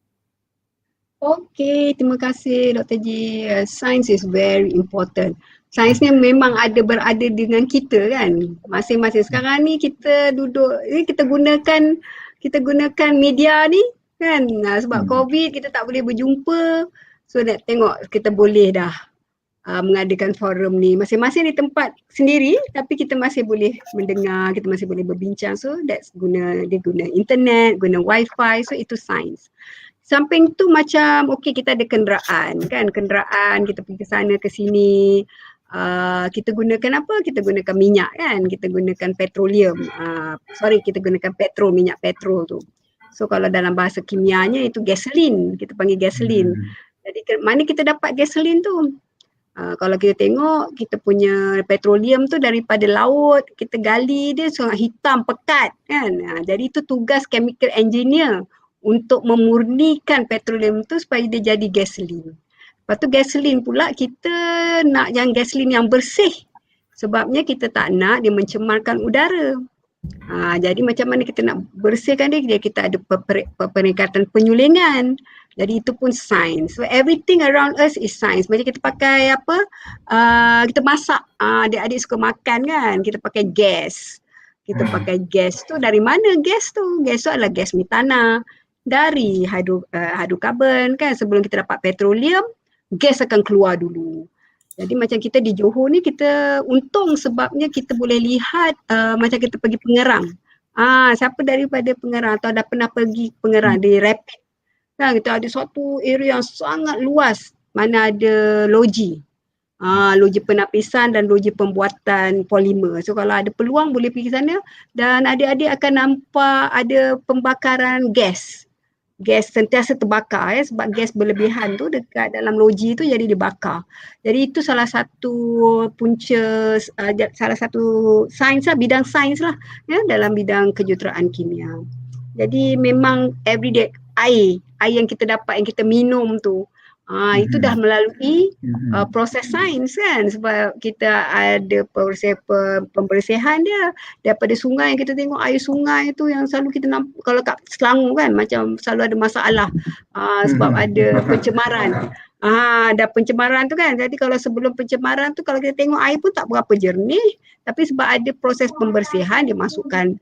Okay, terima kasih Dr. G. Science is very important. Sains ni memang berada dengan kita kan. Masing-masing sekarang ni kita duduk, kita gunakan media ni kan, sebab COVID kita tak boleh berjumpa, so nak tengok kita boleh dah mengadakan forum ni masing-masing di tempat sendiri, tapi kita masih boleh mendengar, kita masih boleh berbincang. So dia guna internet, guna wifi, so itu sains. Samping tu macam kita ada kenderaan kan, kita pergi ke sana ke sini, kita gunakan apa? Kita gunakan minyak kan, kita gunakan petroleum, kita gunakan minyak petrol tu. So kalau dalam bahasa kimianya itu gasoline, kita panggil gasoline. Jadi mana kita dapat gasoline tu? Kalau kita tengok kita punya petroleum tu daripada laut, kita gali dia sangat hitam pekat kan. Jadi itu tugas chemical engineer untuk memurnikan petroleum tu supaya dia jadi gasoline. Lepas tu gasoline pula kita nak yang gasoline yang bersih. Sebabnya kita tak nak dia mencemarkan udara. Jadi macam mana kita nak bersihkan dia kita ada peningkatan penyulingan. Jadi itu pun sains. So everything around us is science. Macam kita pakai apa, kita masak, adik-adik suka makan kan, kita pakai gas. Kita pakai gas tu dari mana gas tu? Gas tu adalah gas metana dari hidrokarbon kan. Sebelum kita dapat petroleum, gas akan keluar dulu. Jadi macam kita di Johor ni kita untung sebabnya kita boleh lihat macam kita pergi Pengerang. Siapa daripada Pengerang atau dah pernah pergi Pengerang di Rapid. Kan kita ada suatu area yang sangat luas mana ada loji. Loji penapisan dan loji pembuatan polimer. So kalau ada peluang boleh pergi sana dan adik-adik akan nampak ada pembakaran gas. Gas sentiasa terbakar sebab gas berlebihan tu dekat dalam loji tu jadi dibakar. Jadi itu salah satu punca, salah satu sains lah, bidang sains lah dalam bidang kejuruteraan kimia. Jadi memang everyday air yang kita dapat, yang kita minum tu itu dah melalui proses sains kan, sebab kita ada proses pembersihan dia daripada sungai. Yang kita tengok air sungai tu yang selalu kita nampak, kalau kat Selangor kan macam selalu ada masalah sebab ada pencemaran. Ada pencemaran tu kan. Jadi kalau sebelum pencemaran tu kalau kita tengok air pun tak berapa jernih, tapi sebab ada proses pembersihan dia masukkan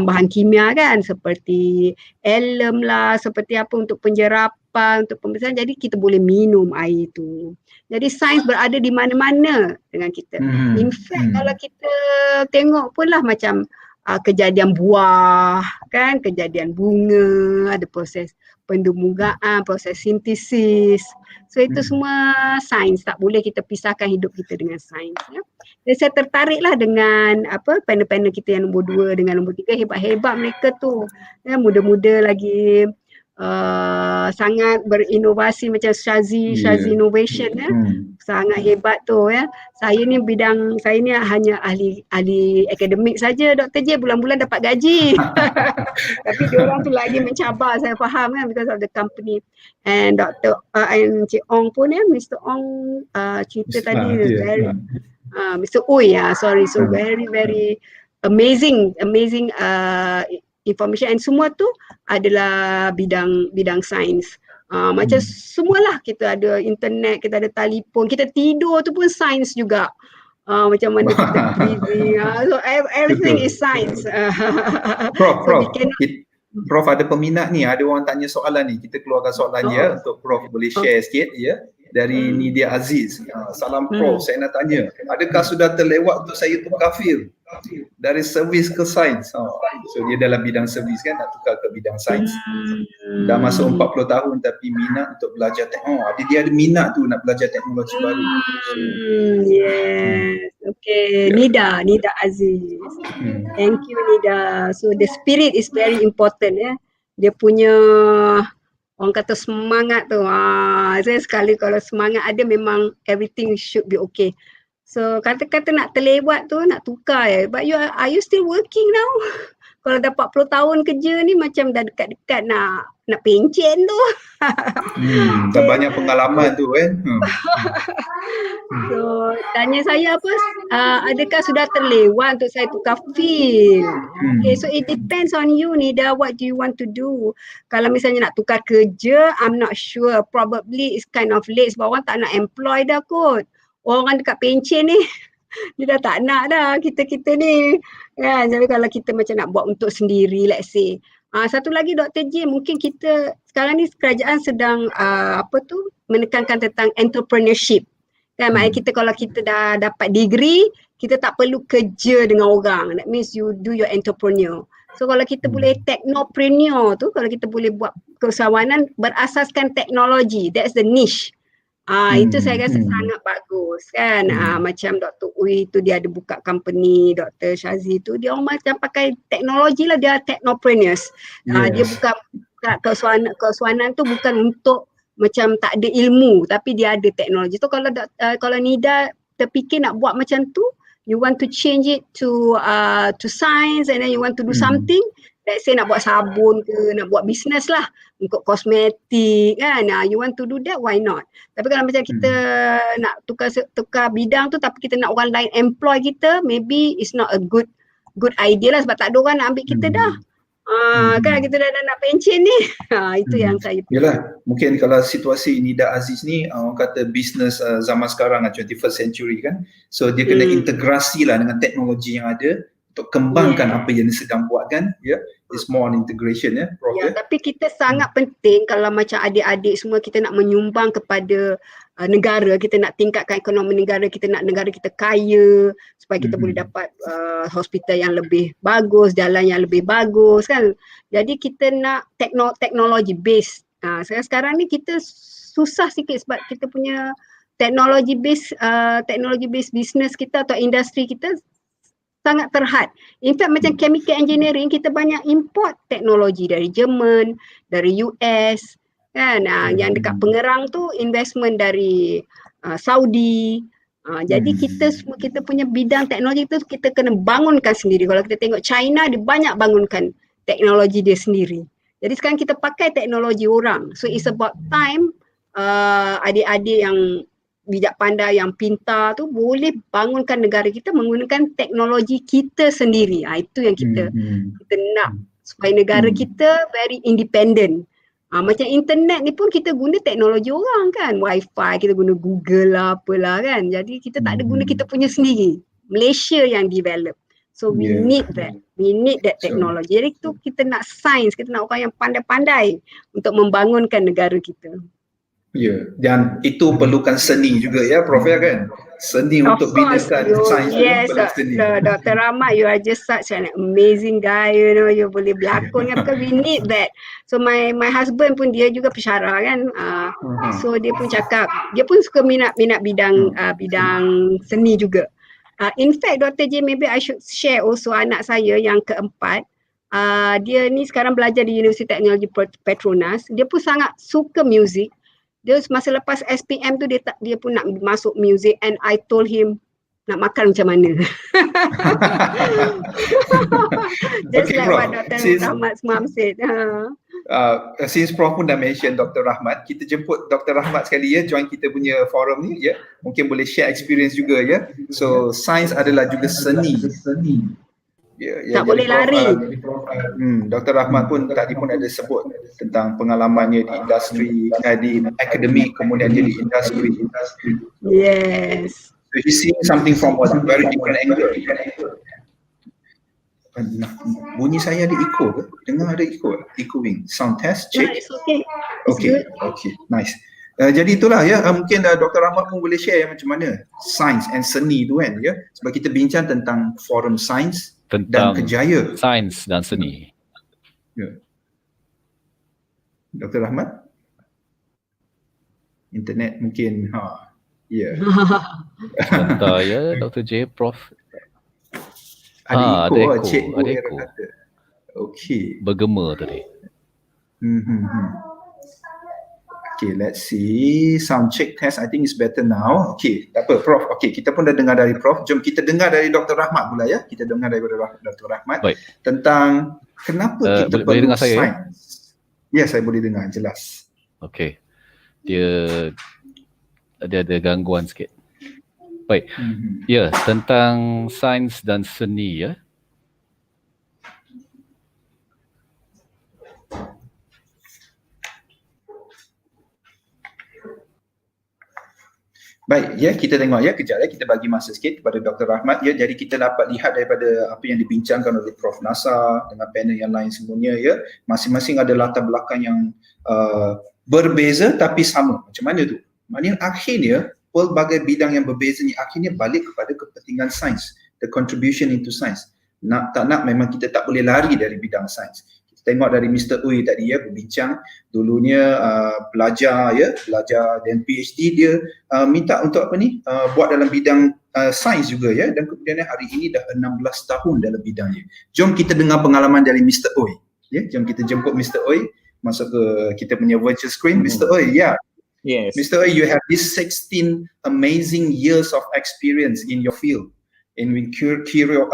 bahan kimia kan, seperti alum lah, seperti apa untuk penjerapan, untuk pembersihan. Jadi kita boleh minum air tu. Jadi sains berada di mana-mana dengan kita. In fact kalau kita tengok pun lah macam kejadian buah kan, kejadian bunga, ada proses pendemugaan, proses sintesis. So itu semua sains, tak boleh kita pisahkan hidup kita dengan sains ya. Jadi saya tertariklah dengan panel-panel kita yang nombor 2 dengan nombor 3, hebat-hebat mereka tu. Ya, muda-muda lagi sangat berinovasi macam Shazi Innovation ya. Sangat hebat tu ya. Saya ni hanya ahli akademik saja, Dr. J bulan-bulan dapat gaji. Tapi diorang tu lagi mencabar, saya faham kan, because of the company. And Dr. and Cik Ong pun ya, Mr. Ong cerita tadi very Mr. Uy sorry, so very amazing information, and semua tu adalah bidang sains. Macam semualah, kita ada internet, kita ada telefon, kita tidur tu pun sains juga. Macam mana kita breathing. So everything is science. Prof ada peminat ni, ada orang tanya soalan ni. Kita keluarkan soalan dia untuk Prof boleh share sikit ya. Dari Nidia Aziz. Salam Prof, saya nak tanya, adakah sudah terlewat untuk saya tukar field dari servis ke sains? So dia dalam bidang servis kan, nak tukar ke bidang sains. Dah masuk 40 tahun tapi minat untuk belajar teknologi. Dia ada minat tu nak belajar teknologi baru. Yes. Okay, Nida Aziz. Thank you Nida. So the spirit is very important ya. Dia punya orang kata semangat tu. Saya sekali kalau semangat ada memang everything should be okay. So kata-kata nak terlewat tu, nak tukar ya. But are you still working now? Kalau dah 40 tahun kerja ni macam dah dekat-dekat nak pencen tu. Dah banyak pengalaman tu kan. So tanya saya apa, adakah sudah terlewat untuk saya tukar field? Okay, so it depends on you Nida, what do you want to do? Kalau misalnya nak tukar kerja, I'm not sure, probably it's kind of late sebab orang tak nak employ dah kot. Orang dekat pencen ni dia dah tak nak dah kita ni kan. Jadi kalau kita macam nak buat untuk sendiri, let's say. Satu lagi Dr. J, mungkin kita sekarang ni kerajaan sedang menekankan tentang entrepreneurship kan. Maknanya kita kalau kita dah dapat degree, kita tak perlu kerja dengan orang. That means you do your entrepreneur. So kalau kita boleh technopreneur tu, kalau kita boleh buat keusahawanan berasaskan teknologi, that's the niche. Itu saya rasa sangat bagus kan. Macam Dr. Uy tu dia ada buka company, Dr. Shazi tu dia orang macam pakai teknologi lah, dia technopreneurs. Dia buka keusahawanan tu bukan untuk macam tak ada ilmu tapi dia ada teknologi. So kalau Nida terfikir nak buat macam tu, you want to change it to science and then you want to do something, let's say nak buat sabun ke, nak buat business lah untuk kosmetik kan, you want to do that, why not? Tapi kalau macam kita nak tukar bidang tu tapi kita nak orang lain employ kita, maybe it's not a good idea lah, sebab tak ada orang nak ambil kita dah. Kan kita dah nak pencen ni. Itu yang saya fikir. Yalah, mungkin kalau situasi Nida Aziz ni orang kata business zaman sekarang 21st century kan. So dia kena integrasi lah dengan teknologi yang ada untuk kembangkan apa yang dia sedang buat kan. It's more on integration Prof. Tapi kita sangat penting kalau macam adik-adik semua kita nak menyumbang kepada negara, kita nak tingkatkan ekonomi negara, kita nak negara kita kaya supaya kita boleh dapat hospital yang lebih bagus, jalan yang lebih bagus kan. Jadi kita nak teknologi base. Sekarang ni kita susah sikit sebab kita punya teknologi base business kita atau industri kita sangat terhad. In fact macam chemical engineering kita banyak import teknologi dari Jerman, dari US kan. Yang dekat Pengerang tu investment dari Saudi. Jadi kita punya bidang teknologi tu kita kena bangunkan sendiri. Kalau kita tengok China, dia banyak bangunkan teknologi dia sendiri. Jadi sekarang kita pakai teknologi orang. So it's about time adik-adik yang bijak pandai, yang pintar tu boleh bangunkan negara kita menggunakan teknologi kita sendiri. Itu yang kita nak supaya negara kita very independent. Macam internet ni pun kita guna teknologi orang kan, wifi, kita guna Google lah apalah kan. Jadi kita tak ada guna kita punya sendiri. Malaysia yang develop. So we need that technology. Jadi tu kita nak sains, kita nak orang yang pandai-pandai untuk membangunkan negara kita. Dan itu perlukan seni juga Prof kan. Seni untuk binakan sains. Yes, Dr. Rahmat, you are just such an amazing guy, you boleh berlakon because we need that. So my husband pun dia juga pensyarah kan. So dia pun cakap, dia pun suka minat bidang seni juga. In fact Dr. J, maybe I should share also anak saya yang keempat. Dia ni sekarang belajar di Universiti Teknologi Petronas. Dia pun sangat suka muzik. Dia masa lepas SPM tu dia pun nak masuk music and I told him nak makan macam mana. Just like what Dr. Rahmat Smam said. Since Prof pun dah mention Dr. Rahmat, kita jemput Dr. Rahmat sekali join kita punya forum ni mungkin boleh share experience juga So sains adalah juga seni. Tak boleh lari. Dr. Rahmat pun tadi pun ada sebut tentang pengalamannya di industri, di akademik, kemudian dia di industri. Yes. So he's seeing something from a very different angle. Bunyi saya ada echo ke? Dengar ada echoing. Sound test, check. It's okay. Okay, nice. Jadi itulah mungkin Dr. Rahmat pun boleh share macam mana sains and seni tu kan sebab kita bincang tentang forum sains dan Kerjaya. Sains dan seni. Dr. Rahmat? Internet mungkin Sebentar Dr. J, Prof. Ada echo. Ada echo. Okay. Bergema tadi. Okay, let's see. Sound check test, I think is better now. Okay, tak apa Prof. Okay, kita pun dah dengar dari Prof. Jom kita dengar dari Dr. Rahmat pula Kita dengar daripada Dr. Rahmat. Baik. Tentang kenapa kita boleh dengar saya sains. Ya, saya boleh dengar jelas. Okay. Dia ada gangguan sikit. Baik. Tentang sains dan seni Baik, kita tengok kejap kita bagi masa sikit kepada Dr. Rahmat jadi kita dapat lihat daripada apa yang dibincangkan oleh Prof Nasa dengan panel yang lain semuanya masing-masing ada latar belakang yang berbeza tapi sama. Macam mana tu? Maknanya akhirnya pelbagai bidang yang berbeza ni akhirnya balik kepada kepentingan sains, the contribution into science. Nak tak nak memang kita tak boleh lari dari bidang sains. Tengok dari Mr. Uy tadi berbincang dulunya belajar dan PhD dia minta untuk buat dalam bidang sains juga dan kemudian hari ini dah 16 tahun dalam bidangnya. Jom kita dengar pengalaman dari Mr. Uy. Jom kita jemput Mr. Uy masuk ke kita punya virtual screen. Mr. Uy, Yes. Mr. A, you have this 16 amazing years of experience in your field, in Creo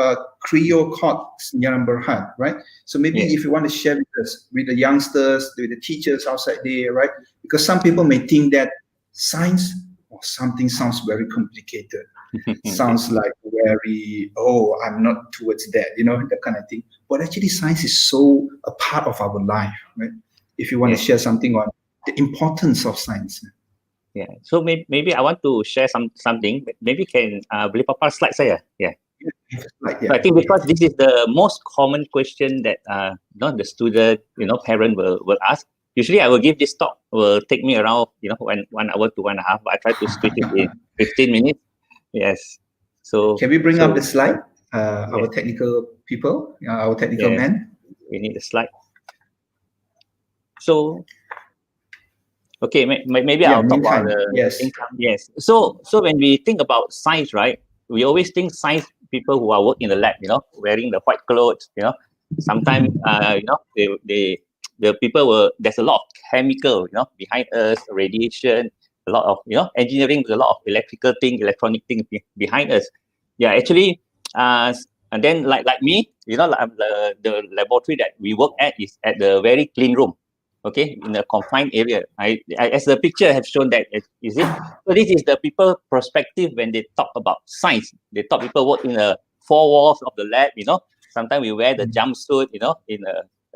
Senyaran Berhad, right? So maybe Yes. if you want to share with us, with the youngsters, with the teachers outside there, right? Because some people may think that science or something sounds very complicated. Sounds like very, oh, I'm not towards that, you know, that kind of thing. But actually science is so a part of our life, right? If you want to share something on the importance of science. Yeah. So maybe I want to share something. Maybe can boleh papas slide saya. Yeah. Like, So I think because this is the most common question that the student, parent will ask. Usually I will give this talk, will take me around, 1 hour to 1.5, but I try to squeeze it in 15 minutes. Yes. So can we bring up the slide? Our yes. technical people, our technical men. We need the slide. So okay, maybe I'll talk about income. Yes. So when we think about science, right? We always think science people who are working in the lab, wearing the white clothes, sometimes the people there's a lot of chemical, behind us, radiation, a lot of engineering, a lot of electrical thing, electronic thing behind us. Yeah, actually, and then like me, the laboratory that we work at is at the very clean room. Okay, in a confined area. I as the picture have shown that, is it? So this is the people perspective when they talk about science. They talk people work in the four walls of the lab, Sometimes we wear the jumpsuit,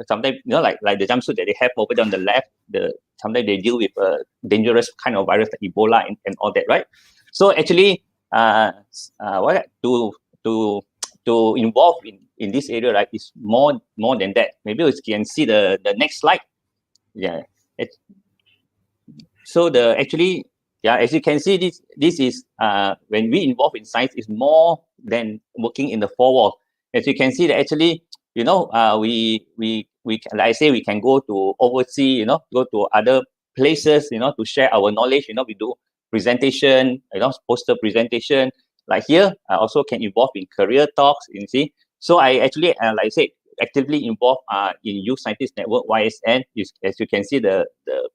sometimes, like the jumpsuit that they have over there on the left, sometimes they deal with a dangerous kind of virus like Ebola and all that, right? So actually, to involve in this area, right, is more than that. Maybe we can see the next slide. Yeah. So as you can see, this is when we involve in science is more than working in the four walls. As you can see that actually, we can, like I say, we can go to overseas, go to other places, to share our knowledge. We do presentation, poster presentation. Like here, I also can involve in career talks. You see, so I actually, like I said, actively involved in Youth Scientist Network, YSN, as you can see the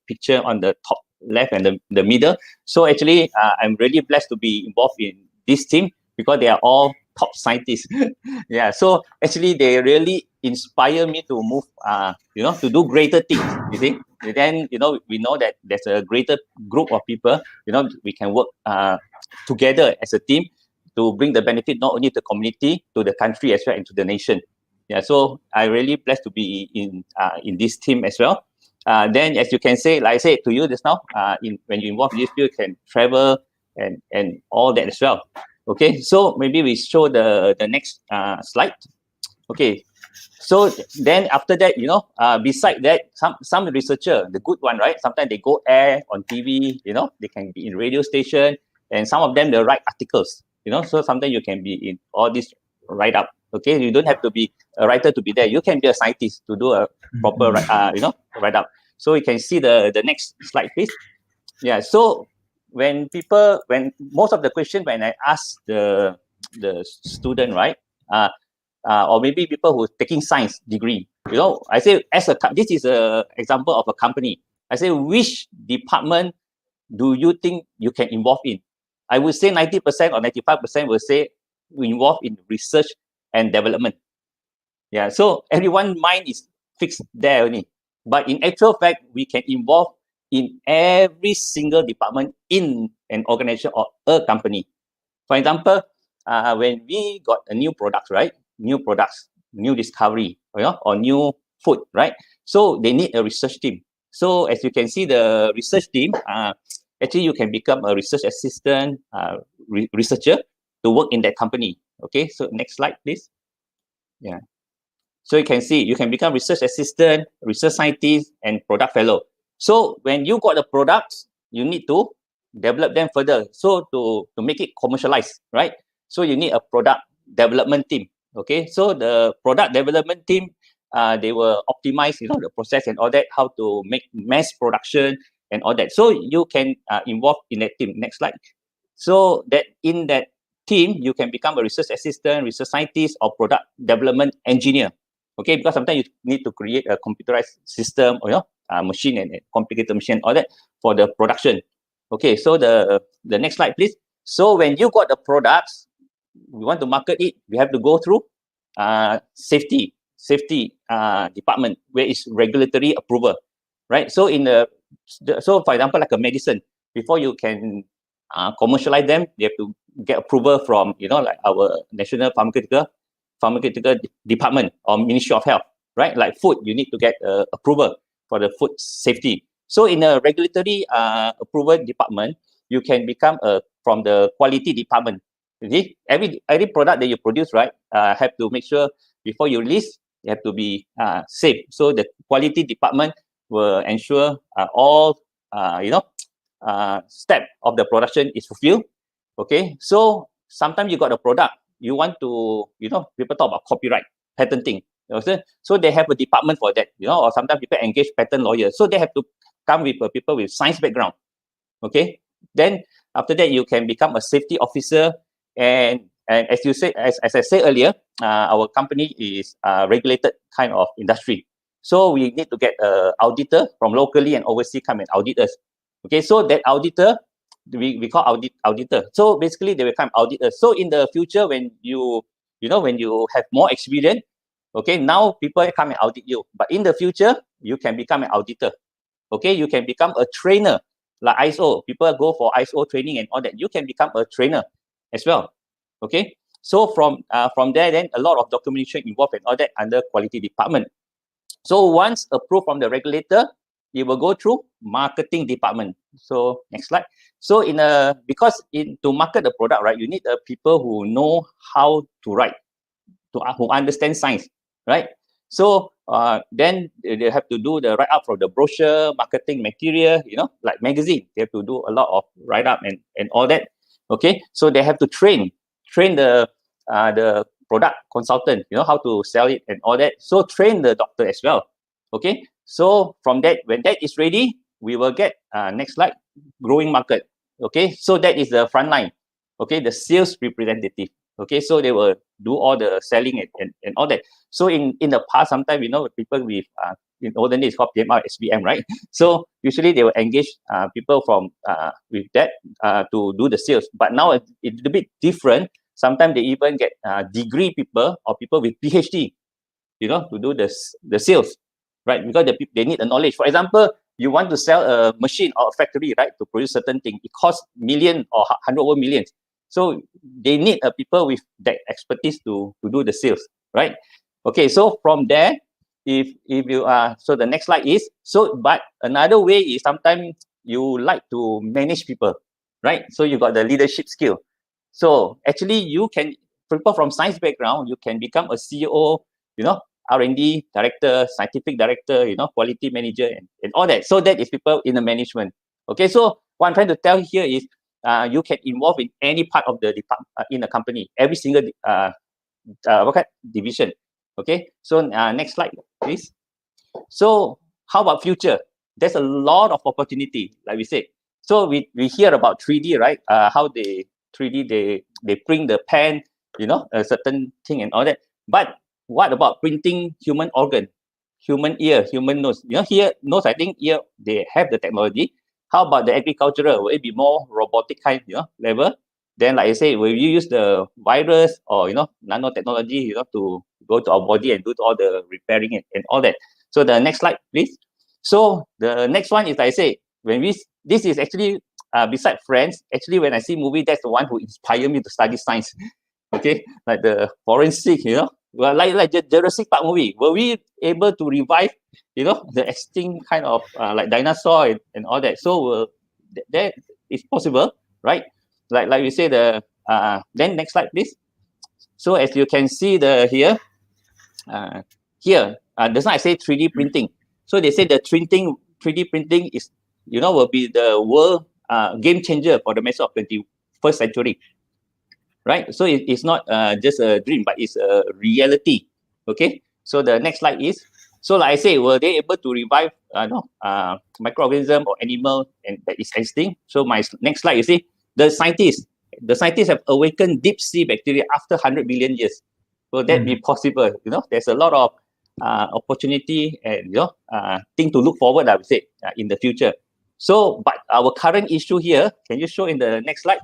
picture on the top left and the middle. So actually, I'm really blessed to be involved in this team because they are all top scientists. Yeah, so actually they really inspire me to move, to do greater things, you see. And then, we know that there's a greater group of people, we can work together as a team to bring the benefit not only to the community, to the country as well, and to the nation. Yeah, so I'm really blessed to be in this team as well. Then, as you can say, like I said to you just now, when you involve in this field, you can travel and all that as well. Okay, so maybe we show the next slide. Okay, so then after that, beside that, some researcher, the good one, right? Sometimes they go air on TV, they can be in radio station, and some of them they write articles, So sometimes you can be in all this write up. Okay, you don't have to be a writer to be there. You can be a scientist to do a proper, write up. So you can see the next slide, please. Yeah. So when most of the question when I ask the student, right, or maybe people who are taking science degree, I say this is a example of a company. I say which department do you think you can involve in? I would say 90% or 95% will say we involve in research and development. Yeah, so everyone's mind is fixed there only. But in actual fact, we can involve in every single department in an organization or a company. For example, when we got a new product, right? New products, new discovery, or new food, right? So they need a research team. So as you can see, the research team, actually you can become a research assistant, researcher to work in that company. Okay, so next slide, please. Yeah. So you can see, you can become research assistant, research scientist, and product fellow. So when you got the products, you need to develop them further. So to make it commercialized, right? So you need a product development team. Okay, so the product development team, they will optimize, the process and all that, how to make mass production and all that. So you can involve in that team. Next slide. So that in that team, you can become a research assistant, research scientist, or product development engineer. Okay, because sometimes you need to create a computerized system, or machine and complicated machine, all that for the production. Okay, so the next slide, please. So when you got the products, we want to market it, we have to go through safety department, where is regulatory approval, right? So so for example, like a medicine, before you can commercialize them, you have to get approval from, like our national pharmaceutical department or Ministry of Health, right? Like food, you need to get approval for the food safety. So in a regulatory approval department, you can become from the quality department. You see, every product that you produce, right, have to make sure before you release, you have to be safe. So the quality department will ensure all step of the production is fulfilled. Okay, so sometimes you got a product, you want to, people talk about copyright, patenting. So they have a department for that, or sometimes people engage patent lawyers. So they have to come with people with science background. Okay, then after that you can become a safety officer, and as you say, as I said earlier, our company is a regulated kind of industry. So we need to get an auditor from locally and overseas come and audit us. Okay, so that auditor, we call auditor. So basically they become auditors. So in the future, when when you have more experience, okay, now people come and audit you. But in the future, you can become an auditor. Okay, you can become a trainer, like ISO. People go for ISO training and all that. You can become a trainer as well. Okay, so from there, then a lot of documentation involved and all that under quality department. So once approved from the regulator, it will go through marketing department. So next slide. So because to market the product, right, you need people who know how to write, who understand science, right? So then they have to do the write up for the brochure, marketing material, like magazine. They have to do a lot of write up and all that. Okay, so they have to train the product consultant, how to sell it and all that. So train the doctor as well. Okay, so from that, when that is ready, we will get next slide, growing market. Okay, so that is the front line. Okay, the sales representative. Okay, so they will do all the selling and all that. So in the past, sometimes people with in olden days called PMR, SBM, right? So usually they will engage people from with that to do the sales. But now it's a bit different. Sometimes they even get degree people or people with PhD, to do the sales, right? Because they need the knowledge. For example, you want to sell a machine or a factory, right, to produce certain thing. It costs million or 100 over millions. So they need people with that expertise to do the sales, right? Okay, so from there, if you are, so the next slide is, but another way is sometimes you like to manage people, right? So you got the leadership skill. So actually you can, people from science background, you can become a CEO, R&D director, scientific director, quality manager and all that. So that is people in the management. Okay, so what I'm trying to tell here is you can involve in any part of the department in the company, every single division. Okay, so next slide, please. So how about future? There's a lot of opportunity, like we said. So we hear about 3D, right? How they 3D, they print the pen, a certain thing and all that. But what about printing human organ, human ear, human nose? Here, nose, I think ear, they have the technology. How about the agricultural? Will it be more robotic kind, level? Then, like I say, will you use the virus or, nanotechnology, to go to our body and do all the repairing and all that? So the next slide, please. So the next one is, like I say, this is actually, beside Friends, actually, when I see movie, that's the one who inspired me to study science. Okay, like the forensic, well, like the Jurassic Park movie. Were we able to revive, the extinct kind of like dinosaur and all that? So that is possible, right? Like we say then next slide, please. So as you can see here, that's why I say 3D printing. So they say the 3D printing is, will be the world game changer for the mess of 21st century. Right, so it's not just a dream, but it's a reality. Okay, so the next slide is, so like I say, were they able to revive microorganism or animal and that is extinct? So my next slide, you see, the scientists have awakened deep sea bacteria after 100 million years. So that be possible. There's a lot of opportunity and thing to look forward, I would say, in the future. So, but our current issue here, can you show in the next slide?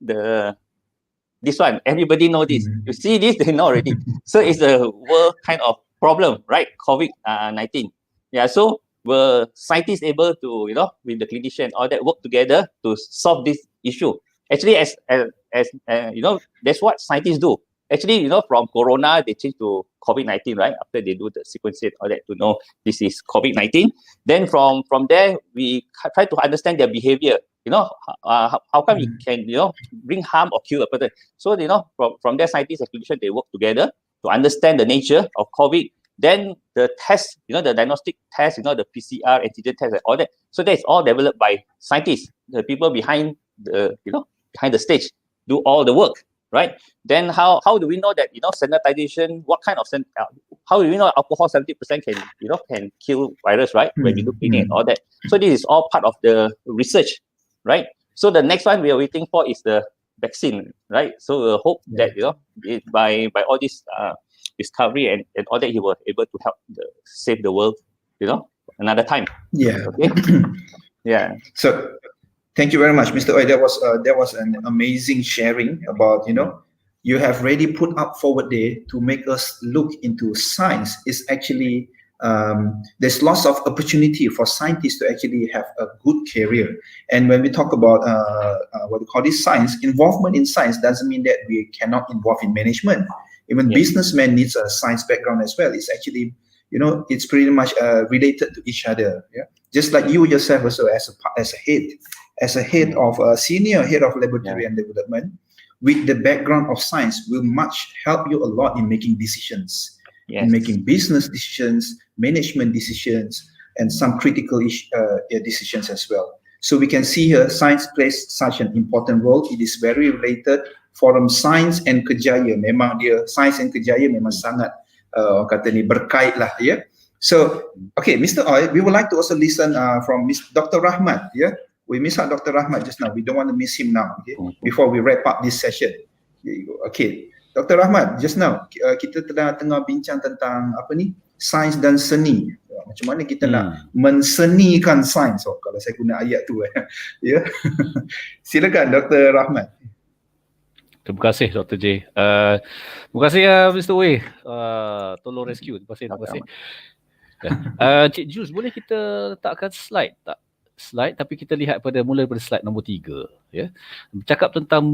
This one, everybody know this. You see this, they know already. So it's a world kind of problem, right? COVID-19. Yeah, so were scientists able to, with the clinician, all that work together to solve this issue? Actually, as that's what scientists do. Actually, from Corona, they changed to COVID-19, right? After they do the sequencing, all that to know this is COVID-19. Then from there, we try to understand their behavior. How come it can, bring harm or kill a person? So, from their scientists and clinicians, they work together to understand the nature of COVID. Then the test, the diagnostic test, the PCR, antigen test, and all that. So that's all developed by scientists, the people behind the, behind the stage, do all the work, right? Then how do we know that, sanitization, what kind of, how do we know alcohol 70% can kill virus, right? When we do cleaning and all that. So this is all part of the research, right? So the next one we are waiting for is the vaccine, right? So we hope that, by all this discovery and all that, he was able to help save the world, another time. Yeah. Okay. Yeah. So thank you very much, Mr. Oi. That was an amazing sharing about, you have really put up forward there to make us look into science. Is actually there's lots of opportunity for scientists to actually have a good career. And when we talk about what we call this science, involvement in science doesn't mean that we cannot involve in management. Even businessmen needs a science background as well. It's actually, it's pretty much related to each other. Yeah, just like you yourself also as a head of a senior head of laboratory and development, with the background of science, will much help you a lot in making decisions, in making business decisions, management decisions, and some critical decisions as well. So we can see here, science plays such an important role. It is very related. Forum Sains and Kerjaya, memang dia Sains and Kerjaya memang sangat kata ni berkait lah, ya. So, okay, Mr. Oi, we would like to also listen from Dr. Rahmat, yeah. We miss out Dr. Rahmat just now. We don't want to miss him now, okay? Before we wrap up this session. Okay, Dr. Rahmat, just now kita tengah bincang tentang apa ni? Sains dan seni. Macam mana kita nak mensenikan sains? Kalau saya guna ayat tu, ya. Silakan Dr. Rahmat. Terima kasih Dr. J. Terima kasih Mr. Wei. Tolong rescue. Terima kasih. Cik Jus, boleh kita letakkan slide tak? Slide, tapi kita lihat mula pada slide nombor 3, ya. Bercakap tentang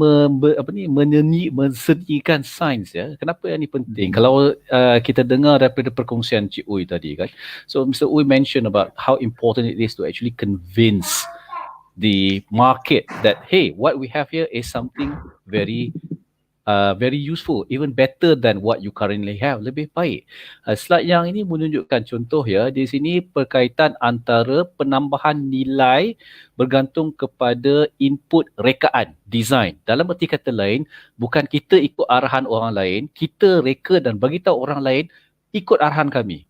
mensenikan sains, ya. Kenapa yang ini penting? Kalau kita dengar daripada perkongsian Cik Ui tadi kan. So Mr. Ui mentioned about how important it is to actually convince the market that, hey, what we have here is something very useful, even better than what you currently have, lebih baik. Slide yang ini menunjukkan contoh, ya, di sini perkaitan antara penambahan nilai bergantung kepada input rekaan, design. Dalam erti kata lain, bukan kita ikut arahan orang lain, kita reka dan bagi tahu orang lain ikut arahan kami.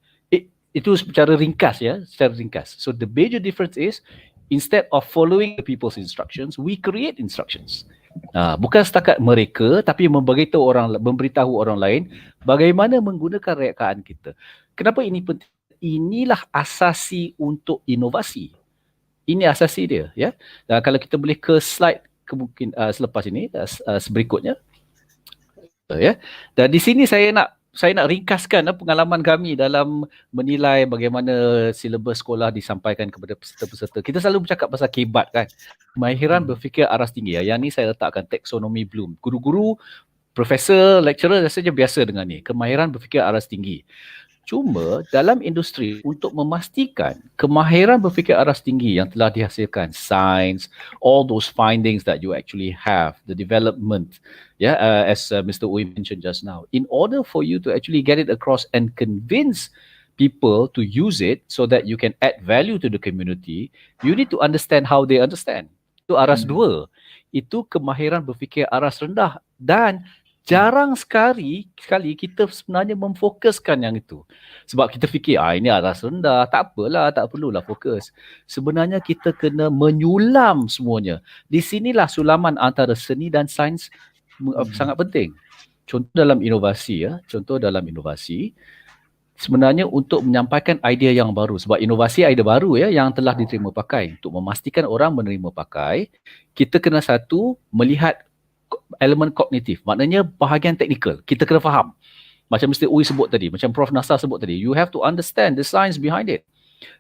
Itu secara ringkas, ya, secara ringkas. So the major difference is, instead of following the people's instructions, we create instructions. Bukan setakat mereka, tapi memberitahu orang lain bagaimana menggunakan rekaan kita. Kenapa ini penting? Inilah asasi untuk inovasi. Ini asasi dia, ya. Dan kalau kita boleh ke slide selepas ini, berikutnya, ya. Dan di sini saya nak ringkaskan pengalaman kami dalam menilai bagaimana silibus sekolah disampaikan kepada peserta-peserta. Kita selalu bercakap pasal kebat kan. Kemahiran berfikir aras tinggi. Yang ni saya letakkan taksonomi Bloom. Guru-guru, profesor, lecturer rasanya biasa dengan ni. Kemahiran berfikir aras tinggi. Cuma dalam industri, untuk memastikan kemahiran berfikir aras tinggi yang telah dihasilkan, science, all those findings that you actually have, the development, as Mr. Ui mentioned just now, in order for you to actually get it across and convince people to use it so that you can add value to the community, you need to understand how they understand. Itu aras 2. Itu kemahiran berfikir aras rendah, dan jarang sekali kita sebenarnya memfokuskan yang itu. Sebab kita fikir, ini aras rendah, tak apalah, tak perlulah fokus. Sebenarnya kita kena menyulam semuanya. Di sinilah sulaman antara seni dan sains sangat penting. Contoh dalam inovasi, sebenarnya untuk menyampaikan idea yang baru, sebab inovasi idea baru ya yang telah diterima pakai. Untuk memastikan orang menerima pakai, kita kena satu melihat elemen kognitif, maknanya bahagian teknikal. Kita kena faham. Macam Mr. Uy sebut tadi, macam Prof. Nasar sebut tadi, you have to understand the science behind it.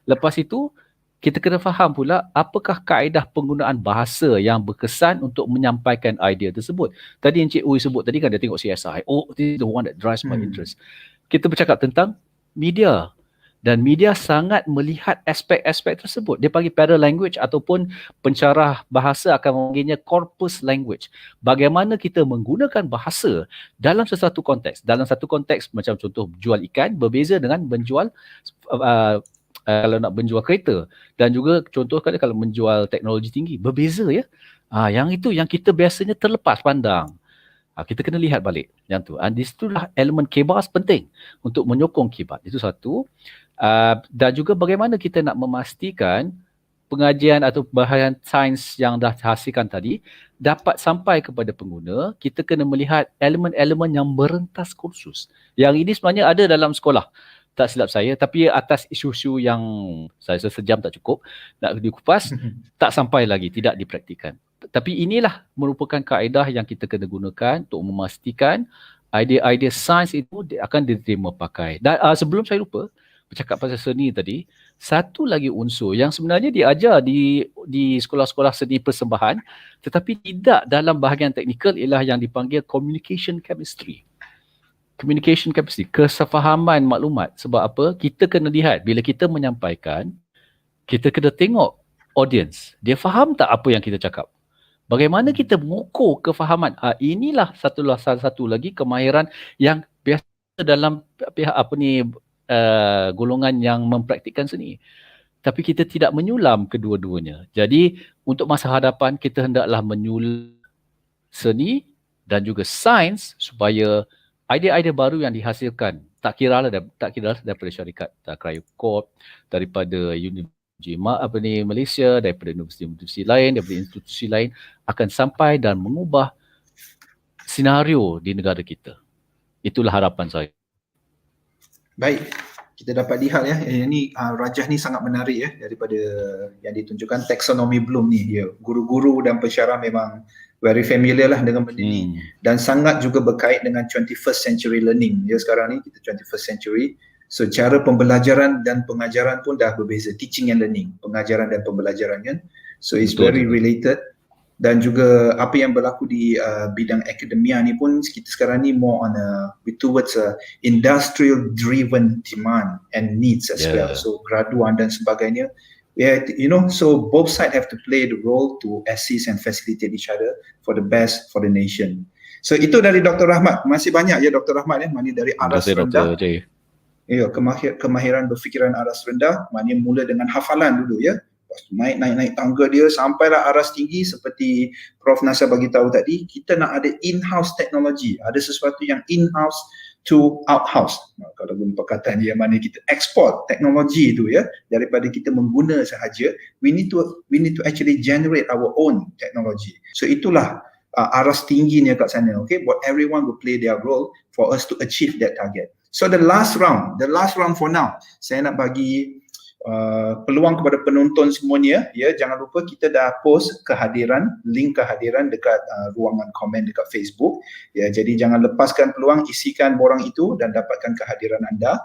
Lepas itu, kita kena faham pula apakah kaedah penggunaan bahasa yang berkesan untuk menyampaikan idea tersebut. Tadi Encik Uy sebut tadi kan dia tengok CSI. Oh, this is the one that drives my interest. Kita bercakap tentang media. Dan media sangat melihat aspek-aspek tersebut. Dia panggil paralanguage ataupun pencarah bahasa akan memanggilnya corpus language. Bagaimana kita menggunakan bahasa dalam sesuatu konteks. Dalam satu konteks macam contoh jual ikan berbeza dengan menjual kalau nak menjual kereta. Dan juga contoh kalau menjual teknologi tinggi. Berbeza ya. Yang itu yang kita biasanya terlepas pandang. Kita kena lihat balik yang tu. Dan disitulah elemen kebas penting untuk menyokong kibat. Itu satu. Dan juga bagaimana kita nak memastikan pengajian atau bahagian sains yang dah hasilkan tadi dapat sampai kepada pengguna. Kita kena melihat elemen-elemen yang merentas kursus. Yang ini sebenarnya ada dalam sekolah. Tak silap saya, tapi atas isu-isu yang saya rasa sejam tak cukup nak dikupas, tak sampai lagi, tidak dipraktikkan. Tapi inilah merupakan kaedah yang kita kena gunakan untuk memastikan idea-idea sains itu akan diterima pakai. Dan sebelum saya lupa, bercakap pasal seni tadi, satu lagi unsur yang sebenarnya diajar di sekolah-sekolah seni persembahan tetapi tidak dalam bahagian teknikal ialah yang dipanggil communication chemistry. Communication chemistry, kesefahaman maklumat. Sebab apa? Kita kena lihat bila kita menyampaikan, kita kena tengok audience. Dia faham tak apa yang kita cakap? Bagaimana kita mengukur kefahaman? Inilah salah satu lagi kemahiran yang biasa dalam pihak golongan yang mempraktikkan seni. Tapi kita tidak menyulam kedua-duanya. Jadi untuk masa hadapan kita hendaklah menyulam seni dan juga sains supaya idea-idea baru yang dihasilkan tak kira daripada syarikat Cryocop, daripada Malaysia, daripada universiti lain, daripada institusi lain akan sampai dan mengubah senario di negara kita. Itulah harapan saya. Baik, kita dapat lihat ya, ini Rajah ni sangat menarik ya daripada yang ditunjukkan taksonomi Bloom ni. Ya, guru-guru dan pensyarah memang very familiar lah dengan benda ni dan sangat juga berkait dengan 21st century learning. Ya, sekarang ni kita 21st century. So cara pembelajaran dan pengajaran pun dah berbeza, teaching and learning, pengajaran dan pembelajaran kan. So it's very related. Dan juga apa yang berlaku di bidang akademia ni pun kita sekarang ni more on towards industrial driven demand and needs as well. So graduan dan sebagainya. So both sides have to play the role to assist and facilitate each other for the best for the nation. So itu dari Dr. Rahmat. Masih banyak ya Dr. Rahmat ya, maknanya dari aras rendah. Ya, kemahiran berfikiran aras rendah, maknanya mula dengan hafalan dulu ya. Naik tangga dia sampailah aras tinggi seperti Prof. Nasar bagi tahu tadi, kita nak ada in-house teknologi, ada sesuatu yang in-house to out-house. Kalau guna perkataan dia, mana kita export teknologi itu ya, daripada kita mengguna sahaja, we need to actually generate our own technology. So itulah aras tingginya kat sana, okay, but everyone will play their role for us to achieve that target. So the last round for now, saya nak bagi peluang kepada penonton semuanya ya, jangan lupa kita dah post link kehadiran dekat ruangan komen dekat Facebook ya, jadi jangan lepaskan peluang, isikan borang itu dan dapatkan kehadiran anda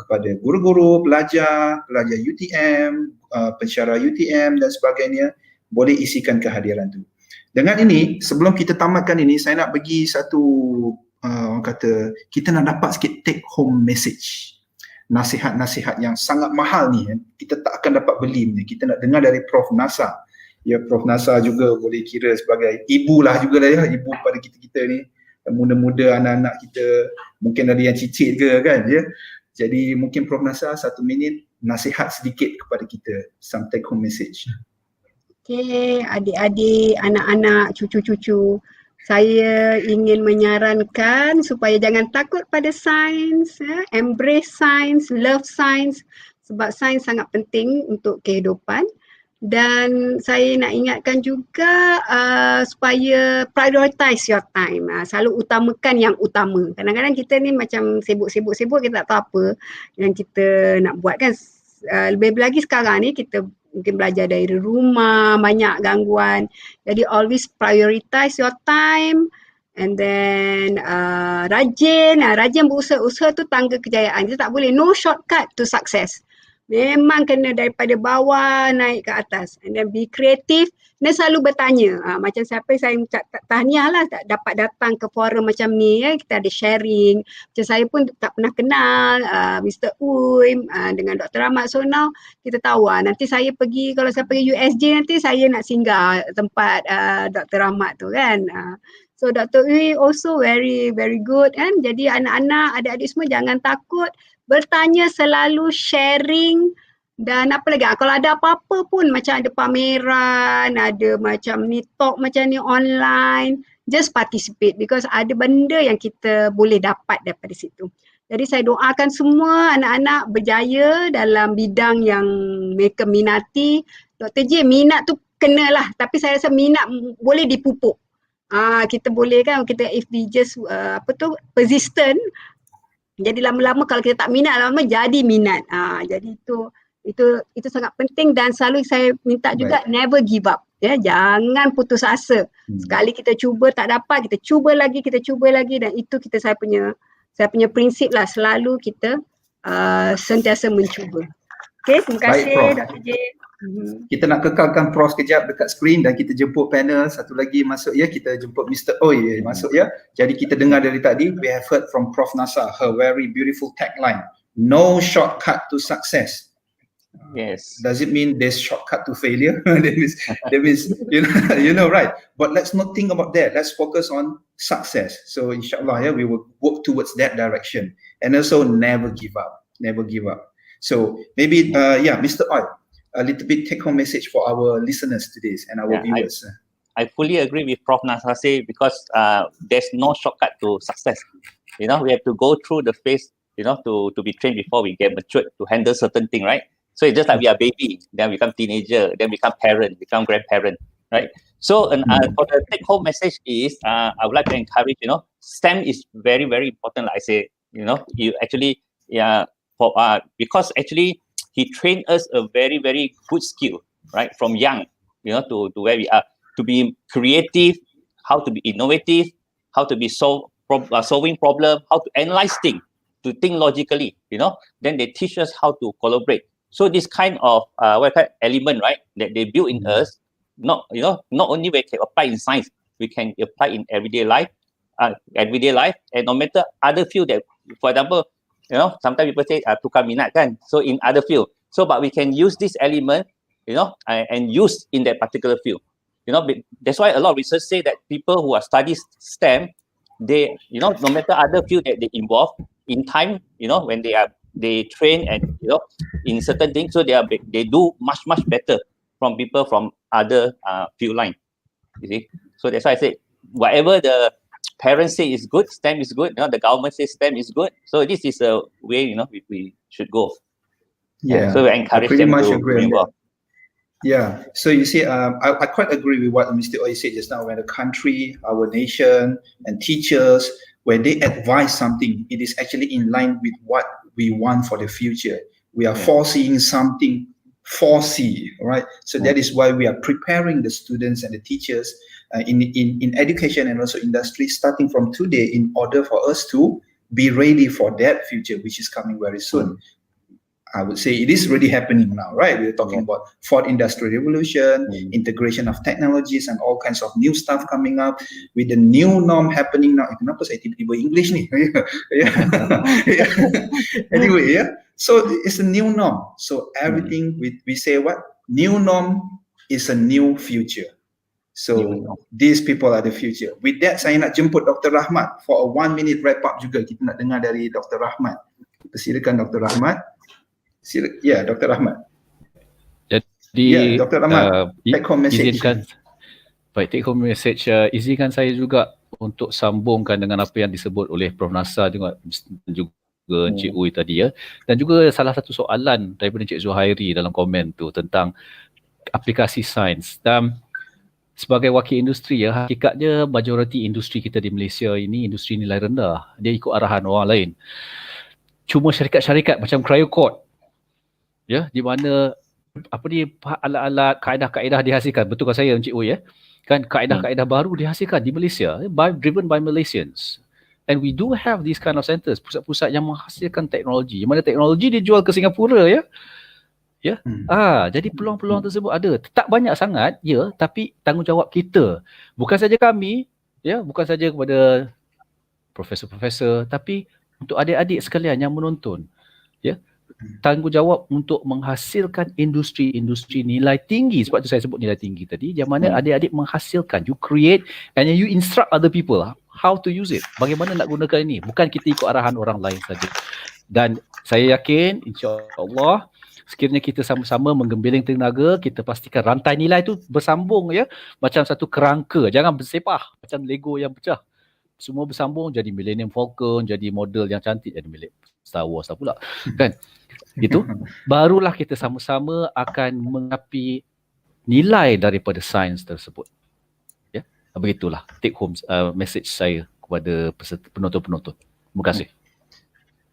kepada guru-guru, pelajar UTM, pensyarah UTM dan sebagainya, boleh isikan kehadiran tu. Dengan ini, sebelum kita tamatkan ini, saya nak bagi satu orang kata, kita nak dapat sikit take home message, nasihat-nasihat yang sangat mahal ni, kita tak akan dapat beli ni. Kita nak dengar dari Prof. Nasar. Ya, Prof. Nasar juga boleh kira sebagai ibu lah juga lah ya, ibu pada kita-kita ni, yang muda-muda, anak-anak kita, mungkin ada yang cicit ke kan ya. Jadi mungkin Prof. Nasar 1 minit nasihat sedikit kepada kita, some take home message. Okay, adik-adik, anak-anak, cucu-cucu, saya ingin menyarankan supaya jangan takut pada sains, embrace sains, love sains, sebab sains sangat penting untuk kehidupan. Dan saya nak ingatkan juga supaya prioritize your time. Selalu utamakan yang utama. Kadang-kadang kita ni macam sibuk kita tak tahu apa yang kita nak buat kan. Lebih lagi sekarang ni kita mungkin belajar dari rumah, banyak gangguan. Jadi always prioritize your time. And then rajin berusaha tu tangga kejayaan. Kita tak boleh, no shortcut to success. Memang kena daripada bawah naik ke atas. And then be creative dan selalu bertanya. Macam siapa saya tahniah lah tak dapat datang ke forum macam ni ya. Kita ada sharing. Macam saya pun tak pernah kenal Mr. Uim dengan Dr. Ahmad. So now kita tahu nanti saya pergi, kalau saya pergi USJ nanti saya nak singgah tempat Dr. Ahmad tu kan. So Dr. Uim also very good kan. Jadi anak-anak, adik-adik semua jangan takut. Bertanya selalu, sharing dan apa lagi, kalau ada apa-apa pun macam ada pameran, ada macam ni talk macam ni online, just participate because ada benda yang kita boleh dapat daripada situ. Jadi saya doakan semua anak-anak berjaya dalam bidang yang mereka minati. Dr. J, minat tu kenalah, tapi saya rasa minat boleh dipupuk. Kita boleh kan, kita if we just persistent. Jadi lama-lama kalau kita tak minat, lama-lama jadi minat. Jadi itu sangat penting dan selalu saya minta juga never give up. Ya, jangan putus asa. Sekali kita cuba tak dapat, kita cuba lagi dan itu saya punya prinsip lah, selalu kita sentiasa mencuba. Okey, terima kasih Dr. J. Kita nak kekalkan Prof kejap dekat skrin dan kita jemput panel satu lagi masuk ya. Kita jemput Mr. Oi masuk ya. Jadi kita dengar dari tadi, we have heard from Prof Nasa, her very beautiful tagline, no shortcut to success. Yes. Does it mean there's shortcut to failure? that means you know right. But let's not think about that. Let's focus on success. So inshallah we will work towards that direction. And also never give up. So maybe Mr. Oi, a little bit take-home message for our listeners today and our viewers. I fully agree with Prof Nasase because there's no shortcut to success. We have to go through the phase, to be trained before we get matured to handle certain thing, right? So it's just like we are baby, then become teenager, then become parent, become grandparent, right? So for the take-home message is, I would like to encourage, STEM is very, very important. Like I say, you actually, because actually, he trained us a very, very good skill, right? From young, to where we are, to be creative, how to be innovative, how to be solving problem, how to analyze things, to think logically, Then they teach us how to collaborate. So this kind of element, right, that they build in us, not only we can apply in science, we can apply in everyday life, and no matter other field that, for example, sometimes people say tukar minat kan, so in other field. So but we can use this element, and use in that particular field. That's why a lot of research say that people who are studying STEM, they, no matter other field that they involve, in time, when they train and in certain things, so they do much better from people from other field line. You see, so that's why I say whatever the parents say is good, STEM is good. The government says STEM is good. So this is a way we should go. Yeah. So we encourage them to be involved. Yeah. So you see, I quite agree with what Mr. Oi said just now. When the country, our nation, and teachers, when they advise something, it is actually in line with what we want for the future. We are foreseeing something, right? So that is why we are preparing the students and the teachers in education and also industry, starting from today, in order for us to be ready for that future, which is coming very soon. I would say it is already happening now, right? We're talking about fourth industrial revolution, integration of technologies and all kinds of new stuff coming up with the new norm happening now. Kenapa saya tiba-tiba English ni? Anyway, so it's a new norm. So everything we say what? New norm is a new future. So these people are the future. With that, saya nak jemput Dr. Rahmat for a 1-minute wrap up juga. Kita nak dengar dari Dr. Rahmat. Silakan Dr. Rahmat. Ya, Dr. Rahmat. Jadi, Dr. Rahmat, take home message. Take home message. Izinkan saya juga untuk sambungkan dengan apa yang disebut oleh Prof Nasa juga Encik Uy tadi ya. Dan juga salah satu soalan daripada Encik Zuhairi dalam komen tu tentang aplikasi sains. Dan sebagai wakil industri ya, hakikatnya majoriti industri kita di Malaysia ini industri nilai rendah. Dia ikut arahan orang lain. Cuma syarikat-syarikat macam Cryocode ya, di mana alat-alat kaedah-kaedah dihasilkan. Betul kan saya Encik Oi ya? Kan kaedah-kaedah baru dihasilkan di Malaysia, driven by Malaysians. And we do have these kind of centers, pusat-pusat yang menghasilkan teknologi. Di mana teknologi dijual ke Singapura ya. Ya. Jadi peluang-peluang tersebut ada. Tak banyak sangat, ya, tapi tanggungjawab kita. Bukan saja kami, ya, bukan saja kepada profesor-profesor, tapi untuk adik-adik sekalian yang menonton. Ya. Tanggungjawab untuk menghasilkan industri-industri nilai tinggi. Sebab tu saya sebut nilai tinggi tadi. Yang mana adik-adik menghasilkan. You create and you instruct other people how to use it. Bagaimana nak gunakan ini. Bukan kita ikut arahan orang lain saja. Dan saya yakin, insya-Allah, sekiranya kita sama-sama menggembiling tenaga, kita pastikan rantai nilai itu bersambung ya. Macam satu kerangka. Jangan bersepah. Macam Lego yang pecah. Semua bersambung jadi Millennium Falcon, jadi model yang cantik, jadi milik Star Wars lah pula. Kan? Itu barulah kita sama-sama akan mengapi nilai daripada sains tersebut. Ya, begitulah take home message saya kepada penonton-penonton. Terima kasih.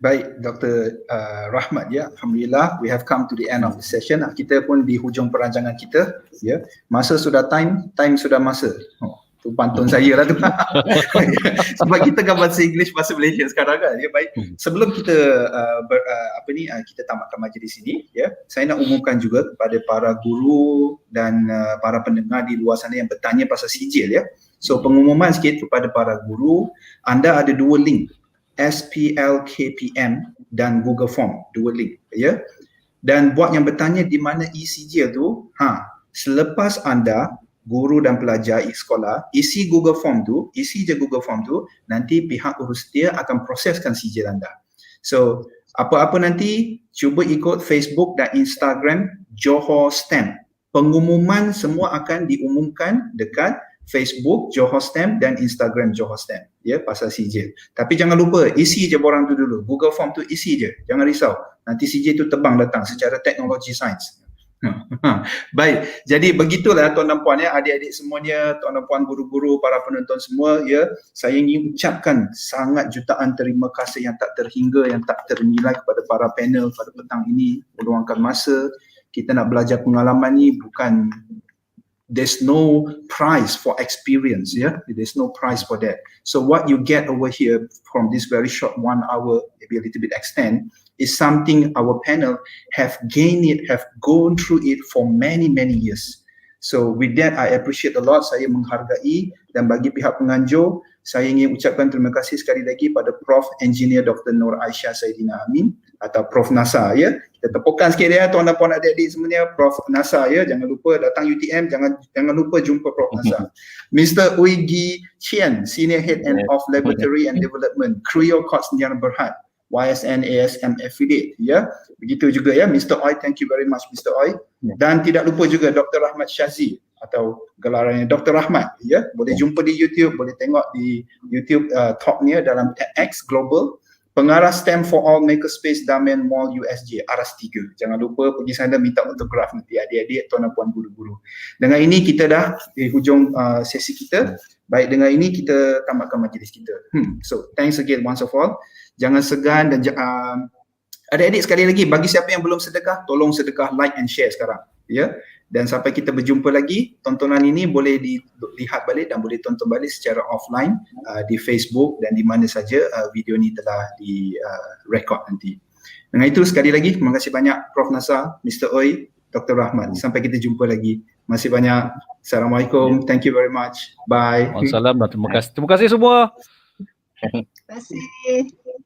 Baik, Dr. Rahmat ya. Alhamdulillah, we have come to the end of the session. Kita pun di hujung perancangan kita. Ya, masa sudah time sudah masa. Tu pantun saya lah tu. Sebab kita kan bahasa English, bahasa Malaysia sekarang kan. Ya, baik. Sebelum kita kita tamatkan majlis ini, ya, saya nak umumkan juga kepada para guru dan para pendengar di luar sana yang bertanya pasal sijil ya. So pengumuman sikit kepada para guru, anda ada dua link, SPLKPM dan Google Form, dua link ya. Dan buat yang bertanya di mana e-sijil tu, selepas anda guru dan pelajar sekolah isi Google Form tu, isi je Google Form tu, nanti pihak urus dia akan proseskan sijil anda. So apa-apa nanti cuba ikut Facebook dan Instagram Johor Stamp. Pengumuman semua akan diumumkan dekat Facebook Johor Stamp dan Instagram Johor Stamp ya, pasal sijil. Tapi jangan lupa isi je borang tu dulu. Google Form tu isi je. Jangan risau. Nanti sijil tu terbang datang secara teknologi sains. Baik, jadi begitulah tuan dan puan ya, adik-adik semuanya, tuan dan puan guru-guru, para penonton semua ya. Saya ingin ucapkan sangat jutaan terima kasih yang tak terhingga, yang tak ternilai kepada para panel pada petang ini, meluangkan masa. Kita nak belajar pengalaman ni bukan, there's no price for experience ya. There's no price for that. So what you get over here from this very short 1 hour, maybe a little bit extend, is something our panel have gained it, have gone through it for many years. So with that, I appreciate a lot. Saya menghargai, dan bagi pihak penganjur, saya ingin ucapkan terima kasih sekali lagi pada Prof. Engineer Dr. Nur Aisyah Saidina Amin atau Prof. NASA ya. Kita tepukan sikit ya tuan dan puan adik-adik semuanya, Prof. NASA ya. Jangan lupa datang UTM, jangan lupa jumpa Prof. NASA. Mr. Uigi Chien, Senior Head of Laboratory and Development, Creo Court Sendirian Berhad, YSN ASM affiliate ya. Begitu juga ya Mr. Oi, thank you very much Mr. Oi. Dan tidak lupa juga Dr. Rahmat Syazi atau gelarannya Dr. Rahmat ya. Boleh jumpa di YouTube, boleh tengok di YouTube talknya dalam TEDx Global. Pengarah STEM for All Makerspace Damen Mall USJ Aras 3. Jangan lupa pergi sana minta autograf nanti adik-adik, tuan dan puan guru-guru. Dengan ini kita dah di hujung sesi kita. Baik, dengan ini kita tamatkan majlis kita. So thanks again once of all. Jangan segan dan adik-adik sekali lagi, bagi siapa yang belum sedekah, tolong sedekah, like and share sekarang ya. Dan sampai kita berjumpa lagi, tontonan ini boleh dilihat balik dan boleh tonton balik secara offline di Facebook dan di mana saja video ini telah direkod nanti. Dengan itu sekali lagi terima kasih banyak Prof. Nasa, Mr. Oi, Dr. Rahmat. Sampai kita jumpa lagi. Terima kasih banyak. Assalamualaikum. Thank you very much. Bye. Waalaikumsalam. Terima kasih semua. Terima kasih.